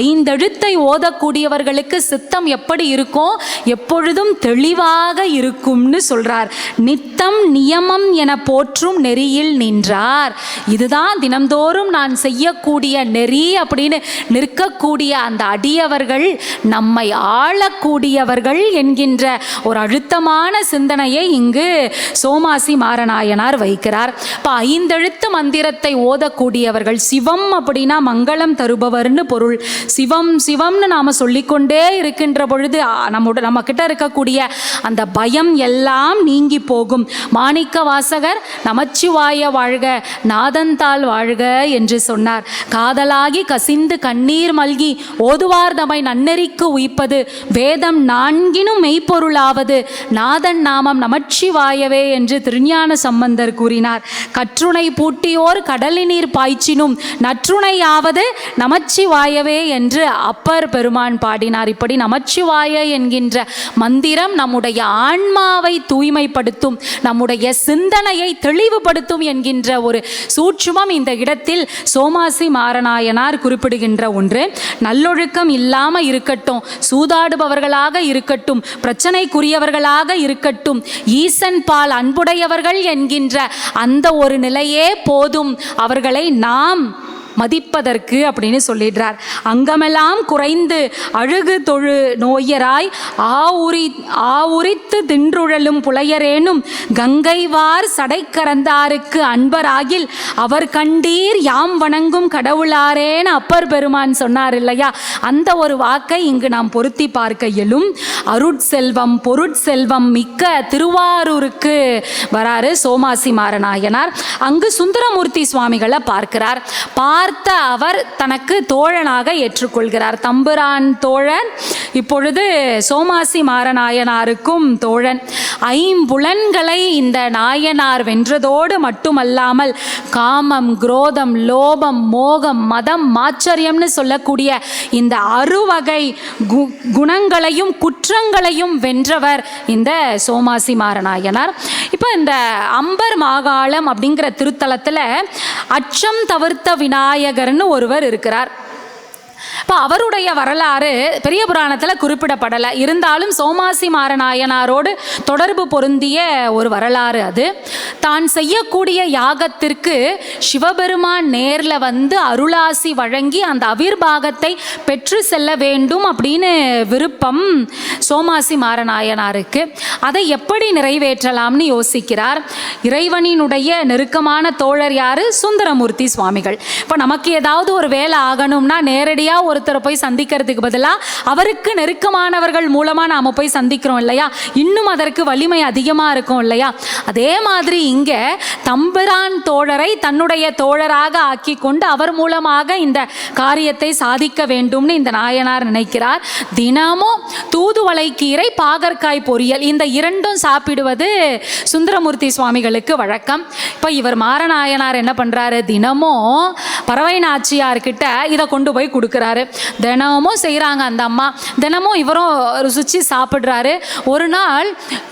ஐந்தெழுத்தை ஓதக்கூடியவர்களுக்கு சித்தம் எப்படி இருக்கும், எப்பொழுதும் தெளிவாக இருக்கும்னு சொல்றார். நித்தம் நியமம் என போற்றும் நெறியில் நின்றார். இதுதான் தினம்தோறும் நான் செய்யக்கூடிய நெறி அப்படின்னு நிற்கக்கூடிய அந்த அடியவர்கள் நம்மை ஆளக்கூடியவர்கள் என்கின்ற ஒரு அழுத்தமான சிந்தனையை இங்கு சோமாசி மாரநாயனார் வைக்கிறார். இப்போ ஐந்தெழுத்து மந்திரத்தை ஓதக்கூடியவர்கள், சிவம் அப்படின்னா மங்களம் தருபவர்னு பொருள். சிவம் சிவம்னு நாம சொல்லிக்கொண்டே இருக்கின்ற பொழுது நம்ம கிட்ட இருக்கக்கூடிய அந்த பயம் எல்லாம் நீங்கி போகும். மாணிக்க வாசகர் நமச்சிவாய வாழ்க நாதந்தாள் வாழ்க என்று சொன்னார். காதலாகி கசிந்து கண்ணீர் மல்கி ஓதுவார் தமை நன்னெறிக்கு உய்ப்பது, வேதம் நான்கினும் மெய்ப்பொருளாவது, நாதன் நாமம் நமச்சிவாயவே என்று திருஞான சம்பந்தர் கூறினார். கற்றுணை பூட்டியோர் கடலினீர் பாய்ச்சினும் நற்றுணையாவது நமச்சிவாயவே என்று அப்பர் பெருமான் பாடினார். இப்படி நமச்சிவாய என்கின்ற மந்திரம் நம்முடைய ஆன்மாவை தூய்மைப்படுத்தும், நம்முடைய சிந்தனையை தெளிவுபடுத்தும் என்கின்ற ஒரு சூட்சுமம் இந்த இடத்தில் சோமாசி மாரநாயனார் குறிப்பிடுகின்ற ஒன்று. நல்லொழுக்கம் இல்லாமல் இருக்கட்டும், சூதாடுபவர்களாக இருக்கட்டும், பிரச்சனைக்குரியவர்களாக இருக்கட்டும், ஈசன் பால் அன்புடையவர்கள் என்கின்ற அந்த ஒரு நிலையே போதும் அவர்களை நாம் மதிப்பதற்கு அப்படின்னு சொல்லிடுறார். அங்கமெல்லாம் குறைந்து அழுகு தொழு நோயராய் ஆவுரித்து தின்றுழலும் புலையரேனும் கங்கைவார் சடைக்கரந்தாருக்கு அன்பராகில் அவர் கண்டீர் யாம் வணங்கும் கடவுளாரேன்னு அப்பர் பெருமான் சொன்னார் இல்லையா, அந்த ஒரு வாக்கை இங்கு நாம் பொருத்தி பார்க்க இயலும். அருட்செல்வம் பொருட்செல்வம் மிக்க திருவாரூருக்கு வராரு சோமாசி மாரநாயனார். அங்கு சுந்தரமூர்த்தி சுவாமிகளை பார்க்கிறார். பார்த்த அவர் தனக்கு தோழனாக ஏற்றுக்கொள்கிறார். தம்புரான் தோழன், இப்பொழுது சோமாசி மாரநாயனாருக்கும் தோழன். ஐம்புலன்களை இந்த நாயனார் வென்றதோடு மட்டுமல்லாமல் காமம், குரோதம், லோபம், மோகம், மதம், மாச்சரியம்னு சொல்லக்கூடிய இந்த அறுவகை குணங்களையும் குற்றங்களையும் வென்றவர் இந்த சோமாசி மாரநாயனார். இப்போ இந்த அம்பர் மாகாளம் அப்படிங்கிற திருத்தலத்தில் அச்சம் தவிர்த்த விநாயகர்னு ஒருவர் இருக்கிறார். இப்போ அவருடைய வரலாறு பெரிய புராணத்தில் குறிப்பிடப்படலை, இருந்தாலும் சோமாசி மாரநாயனாரோடு தொடர்பு பொருந்திய ஒரு வரலாறு அது. தான் செய்யக்கூடிய யாகத்திற்கு சிவபெருமான் நேரில் வந்து அருளாசி வழங்கி அந்த அவிர்பாகத்தை பெற்று செல்ல வேண்டும் அப்படின்னு விருப்பம் சோமாசி மாரநாயனாருக்கு. அதை எப்படி நிறைவேற்றலாம்னு யோசிக்கிறார். இறைவனினுடைய நெருக்கமான தோழர் யாரு? சுந்தரமூர்த்தி சுவாமிகள். இப்போ நமக்கு ஏதாவது ஒரு வேலை ஆகணும்னா நேரடியாக ஒரு ஒருத்தரை போய் சந்திக்கிறதுக்கு பதிலாக அவருக்கு நெருக்கமானவர்கள் மூலமாக நாம் போய் சந்திக்கிறோம் இல்லையா, இன்னும் அதற்கு வலிமை அதிகமாக இருக்கும் இல்லையா. அதே மாதிரி இங்கே தம்பிரான் தோழரை தன்னுடைய தோழராக ஆக்கி கொண்டு அவர் மூலமாக இந்த காரியத்தை சாதிக்க வேண்டும்னு இந்த நாயனார் நினைக்கிறார். தினமும் தூதுவளை கீரை, பாகற்காய் பொரியல், இந்த இரண்டும் சாப்பிடுவது சுந்தரமூர்த்தி சுவாமிகளுக்கு வழக்கம். இப்போ இவர் மாரநாயனார் என்ன பண்ணுறாரு, தினமும் பறவை நாச்சியார்கிட்ட இதை கொண்டு போய் கொடுக்குறாரு. தினமும் செய்கிறாங்க அந்த அம்மா, தினமும் இவரும் ருசிச்சு சாப்பிட்றாரு. ஒரு நாள்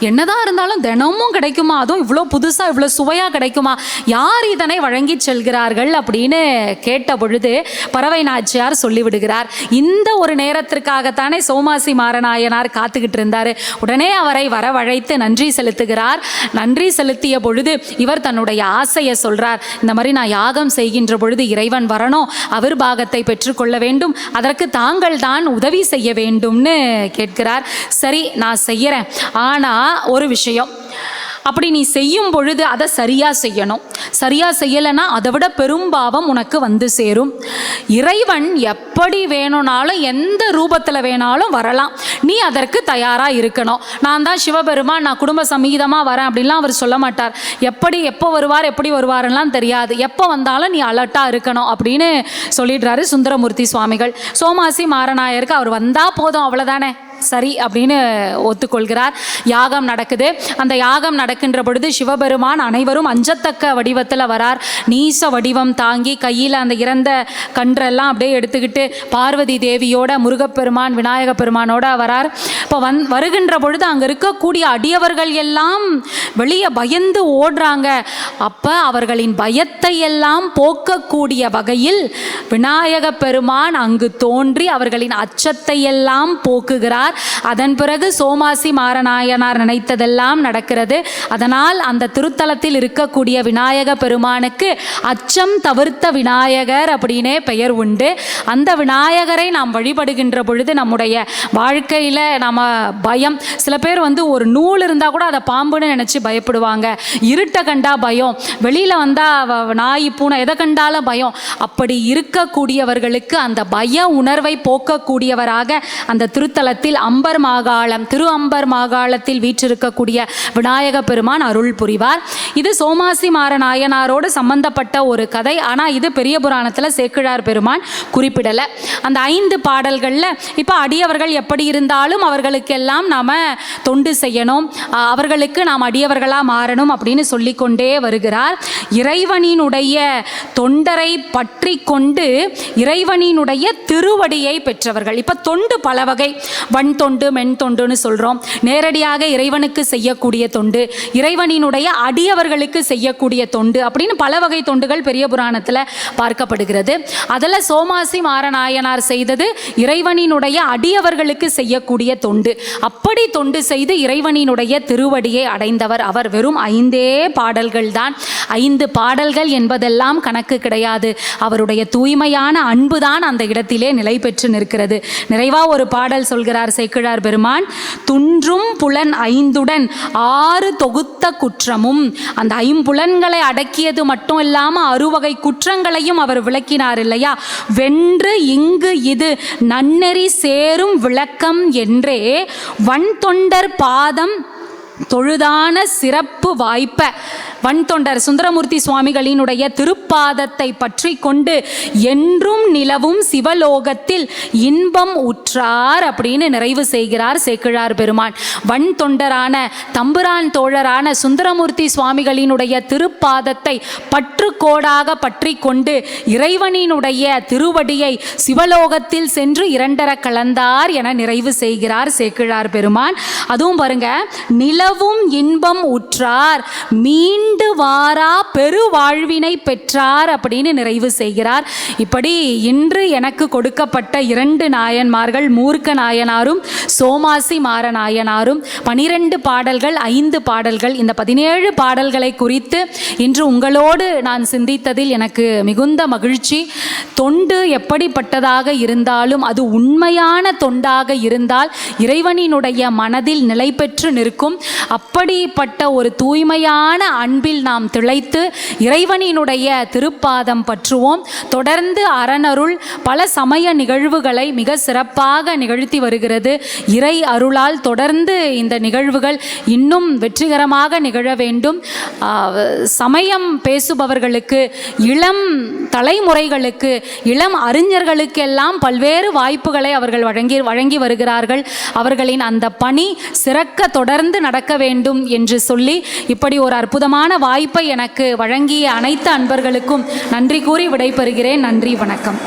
என்னதான் இருந்தாலும் தினமும் கிடைக்குமா, அதுவும் இவ்வளோ புதுசாக இவ்வளோ சுவையாக கிடைக்குமா, யார் இதனை வழங்கி செல்கிறார்கள் அப்படின்னு கேட்ட பொழுது பறவை நாச்சியார் சொல்லிவிடுகிறார். இந்த ஒரு நேரத்திற்காகத்தானே சோமாசி மாரநாயனார் காத்துக்கிட்டு இருந்தார். உடனே அவரை வரவழைத்து நன்றி செலுத்துகிறார். நன்றி செலுத்திய பொழுது இவர் தன்னுடைய ஆசையை சொல்றார். இந்த மாதிரி நான் யாகம் செய்கின்ற பொழுது இறைவன் வரணும், அவர் பாகத்தை பெற்றுக்கொள்ள வேண்டும், அதற்கு தாங்கள் தான் உதவி செய்ய வேண்டும்னு கேட்கிறார். சரி நான் செய்யறேன், ஆனா ஒரு விஷயம், அப்படி நீ செய்யும் பொழுது அதை சரியாக செய்யணும். சரியாக செய்யலைன்னா அதை விட பெரும்பாவம் உனக்கு வந்து சேரும். இறைவன் எப்படி வேணும்னாலும் எந்த ரூபத்தில் வேணாலும் வரலாம், நீ அதற்கு தயாராக இருக்கணும். நான் தான் சிவபெருமான், நான் குடும்ப சமீதமாக வரேன் அப்படின்லாம் அவர் சொல்ல மாட்டார். எப்போ வருவார் எப்படி வருவாருலாம் தெரியாது, எப்போ வந்தாலும் நீ அலர்ட்டாக இருக்கணும் அப்படின்னு சொல்லிடுறாரு சுந்தரமூர்த்தி சுவாமிகள். சோமாசி மாரநாயருக்கு அவர் வந்தால் போதும் அவ்வளோதானே, சரி அப்படின்னு ஒத்துக்கொள்கிறார். யாகம் நடக்குது. அந்த யாகம் நடக்கின்ற பொழுது சிவபெருமான் அனைவரும் அஞ்சத்தக்க வடிவத்தில் வரார். நீச வடிவம் தாங்கி கையில் அந்த இறந்த கன்றெல்லாம் அப்படியே எடுத்துக்கிட்டு பார்வதி தேவியோட, முருகப்பெருமான் விநாயக பெருமானோட வரார். இப்போ வருகின்ற பொழுது அங்கே இருக்கக்கூடிய அடியவர்கள் எல்லாம் வெளியே பயந்து ஓடுறாங்க. அப்போ அவர்களின் பயத்தை எல்லாம் போக்கக்கூடிய வகையில் விநாயக பெருமான் அங்கு தோன்றி அவர்களின் அச்சத்தை எல்லாம் போக்குகிறார். அதன் பிறகு சோமாசி மாரநாயனார் நினைத்ததெல்லாம் நடக்கிறது. அதனால் அந்த திருத்தலத்தில் இருக்கக்கூடிய விநாயக பெருமானுக்கு அச்சம் தவிர்த்த விநாயகர் அப்படின்னே பெயர் உண்டு. அந்த விநாயகரை நாம் வழிபடுகின்ற பொழுது நம்முடைய வாழ்க்கையில் நம்ம பயம், சில பேர் ஒரு நூல் இருந்தால் கூட அதை பாம்புன்னு நினச்சி பயப்படுவாங்க, இருட்டை கண்டா பயம், வெளியில் வந்தால் நாய் பூனை எதை கண்டாலும் பயம். அப்படி இருக்கக்கூடியவர்களுக்கு அந்த பய உணர்வை போக்கக்கூடியவராக அந்த திருத்தலத்தில் அம்பர் மாகாளம், திரு அம்பர் மாகாளத்தில் வீற்றிருக்கக்கூடிய விநாயக பெருமான் அருள் புரிவார். இது சோமாசி மாரநாயனாரோடு சம்பந்தப்பட்ட ஒரு கதை. ஆனால் இது பெரிய புராணத்தில் சேக்கிழார் பெருமான் குறிப்பிடலை. அந்த 5 பாடல்களில் இப்போ அடியவர்கள் எப்படி இருந்தாலும் அவர்களுக்கெல்லாம் நாம் தொண்டு செய்யணும், அவர்களுக்கு நாம் அடியவர்களாக மாறணும் அப்படின்னு சொல்லிக்கொண்டே வருகிறார். இறைவனினுடைய தொண்டரை பற்றி கொண்டு இறைவனினுடைய திருவடியை பெற்றவர்கள். இப்போ தொண்டு பல வகை, வன் தொண்டு, மென் தொண்டுன்னு சொல்கிறோம். நேரடியாக இறைவனுக்கு செய்யக்கூடிய தொண்டு, இறைவனினுடைய அடியவர்களுக்கு செய்யக்கூடிய தொண்டு அப்படின்னு பல வகை தொண்டுகள் பெரிய புராணத்தில் பார்க்கப்படுகிறது. அதில் சோமாசி மாரநாயனார் செய்தது இறைவனினுடைய அடியவர்களுக்கு செய்யக்கூடிய தொண்டு. அப்படி தொண்டு செய்து இறைவனினுடைய திருவடியை அடைந்தவர் அவர். வெறும் 5 பாடல்கள் தான். 5 பாடல்கள் என்பதெல்லாம் கணக்கு கிடையாது. அவருடைய தூய்மையான அன்பு தான் அந்த இடத்திலே நிலை பெற்று நிற்கிறது. நிறைவா ஒரு பாடல் சொல்கிறார் சேக்கிழார் பெருமான். துன்றும் புலன் 5உடன் 6 தொகுத்த குற்றமும். அந்த 5 புலன்களை அடக்கியது மட்டும் இல்லாமல் 6 வகை குற்றங்களையும் அவர் விளக்கினார் இல்லையா. வென்று இங்கு இது நன்னெறி சேரும் விளக்கம் என்றே வன் தொண்டர் பாதம் தொழுதான சிறப்பு வாய்ப்ப. வன் தொண்டர் சுந்தரமூர்த்தி சுவாமிகளினுடைய திருப்பாதத்தை பற்றி கொண்டு என்றும் நிலவும் சிவலோகத்தில் இன்பம் உற்றார் அப்படின்னு நிறைவு செய்கிறார் சேக்கிழார் பெருமான். வன் தொண்டரான தம்புரான் தோழரான சுந்தரமூர்த்தி சுவாமிகளினுடைய திருப்பாதத்தை பற்றுக்கோடாக பற்றி கொண்டு இறைவனினுடைய திருவடியை சிவலோகத்தில் சென்று 2 கலந்தார் என நிறைவு செய்கிறார் சேக்கிழார் பெருமான். அதுவும் பாருங்க, நிலவும் இன்பம் உற்றார் மீண்டும் வாரா பெருவாழ்வினை பெற்றார் அப்படின்னு நிறைவு செய்கிறார். இப்படி இன்று எனக்கு கொடுக்கப்பட்ட 2 நாயன்மார்கள், மூர்க்க நாயனாரும் சோமாசி மாரநாயனாரும், 12 பாடல்கள், 5 பாடல்கள், இந்த 17 பாடல்களை குறித்து இன்று உங்களோடு நான் சிந்தித்ததில் எனக்கு மிகுந்த மகிழ்ச்சி. தொண்டு எப்படிப்பட்டதாக இருந்தாலும் அது உண்மையான தொண்டாக இருந்தால் இறைவனினுடைய மனதில் நிலை பெற்று நிற்கும். அப்படிப்பட்ட ஒரு தூய்மையான அன்பு அன்பில் நாம் திளைத்து இறைவனினுடைய திருப்பாதம் பற்றுவோம். தொடர்ந்து அறனருள் பல சமய நிகழ்வுகளை மிக சிறப்பாக நிகழ்த்தி வருகிறது. இறை அருளால் தொடர்ந்து இந்த நிகழ்வுகள் இன்னும் வெற்றிகரமாக நிகழ வேண்டும். சமயம் பேசுபவர்களுக்கு, இளம் தலைமுறைகளுக்கு, இளம் அறிஞர்களுக்கெல்லாம் பல்வேறு வாய்ப்புகளை அவர்கள் வழங்கி வருகிறார்கள். அவர்களின் அந்த பணி சிறக்க தொடர்ந்து நடக்க வேண்டும் என்று சொல்லி இப்படி ஒரு அற்புதமான வாய்ப்பை எனக்கு வழங்கிய அனைத்து அன்பர்களுக்கும் நன்றி கூறி விடைபெறுகிறேன். நன்றி, வணக்கம்.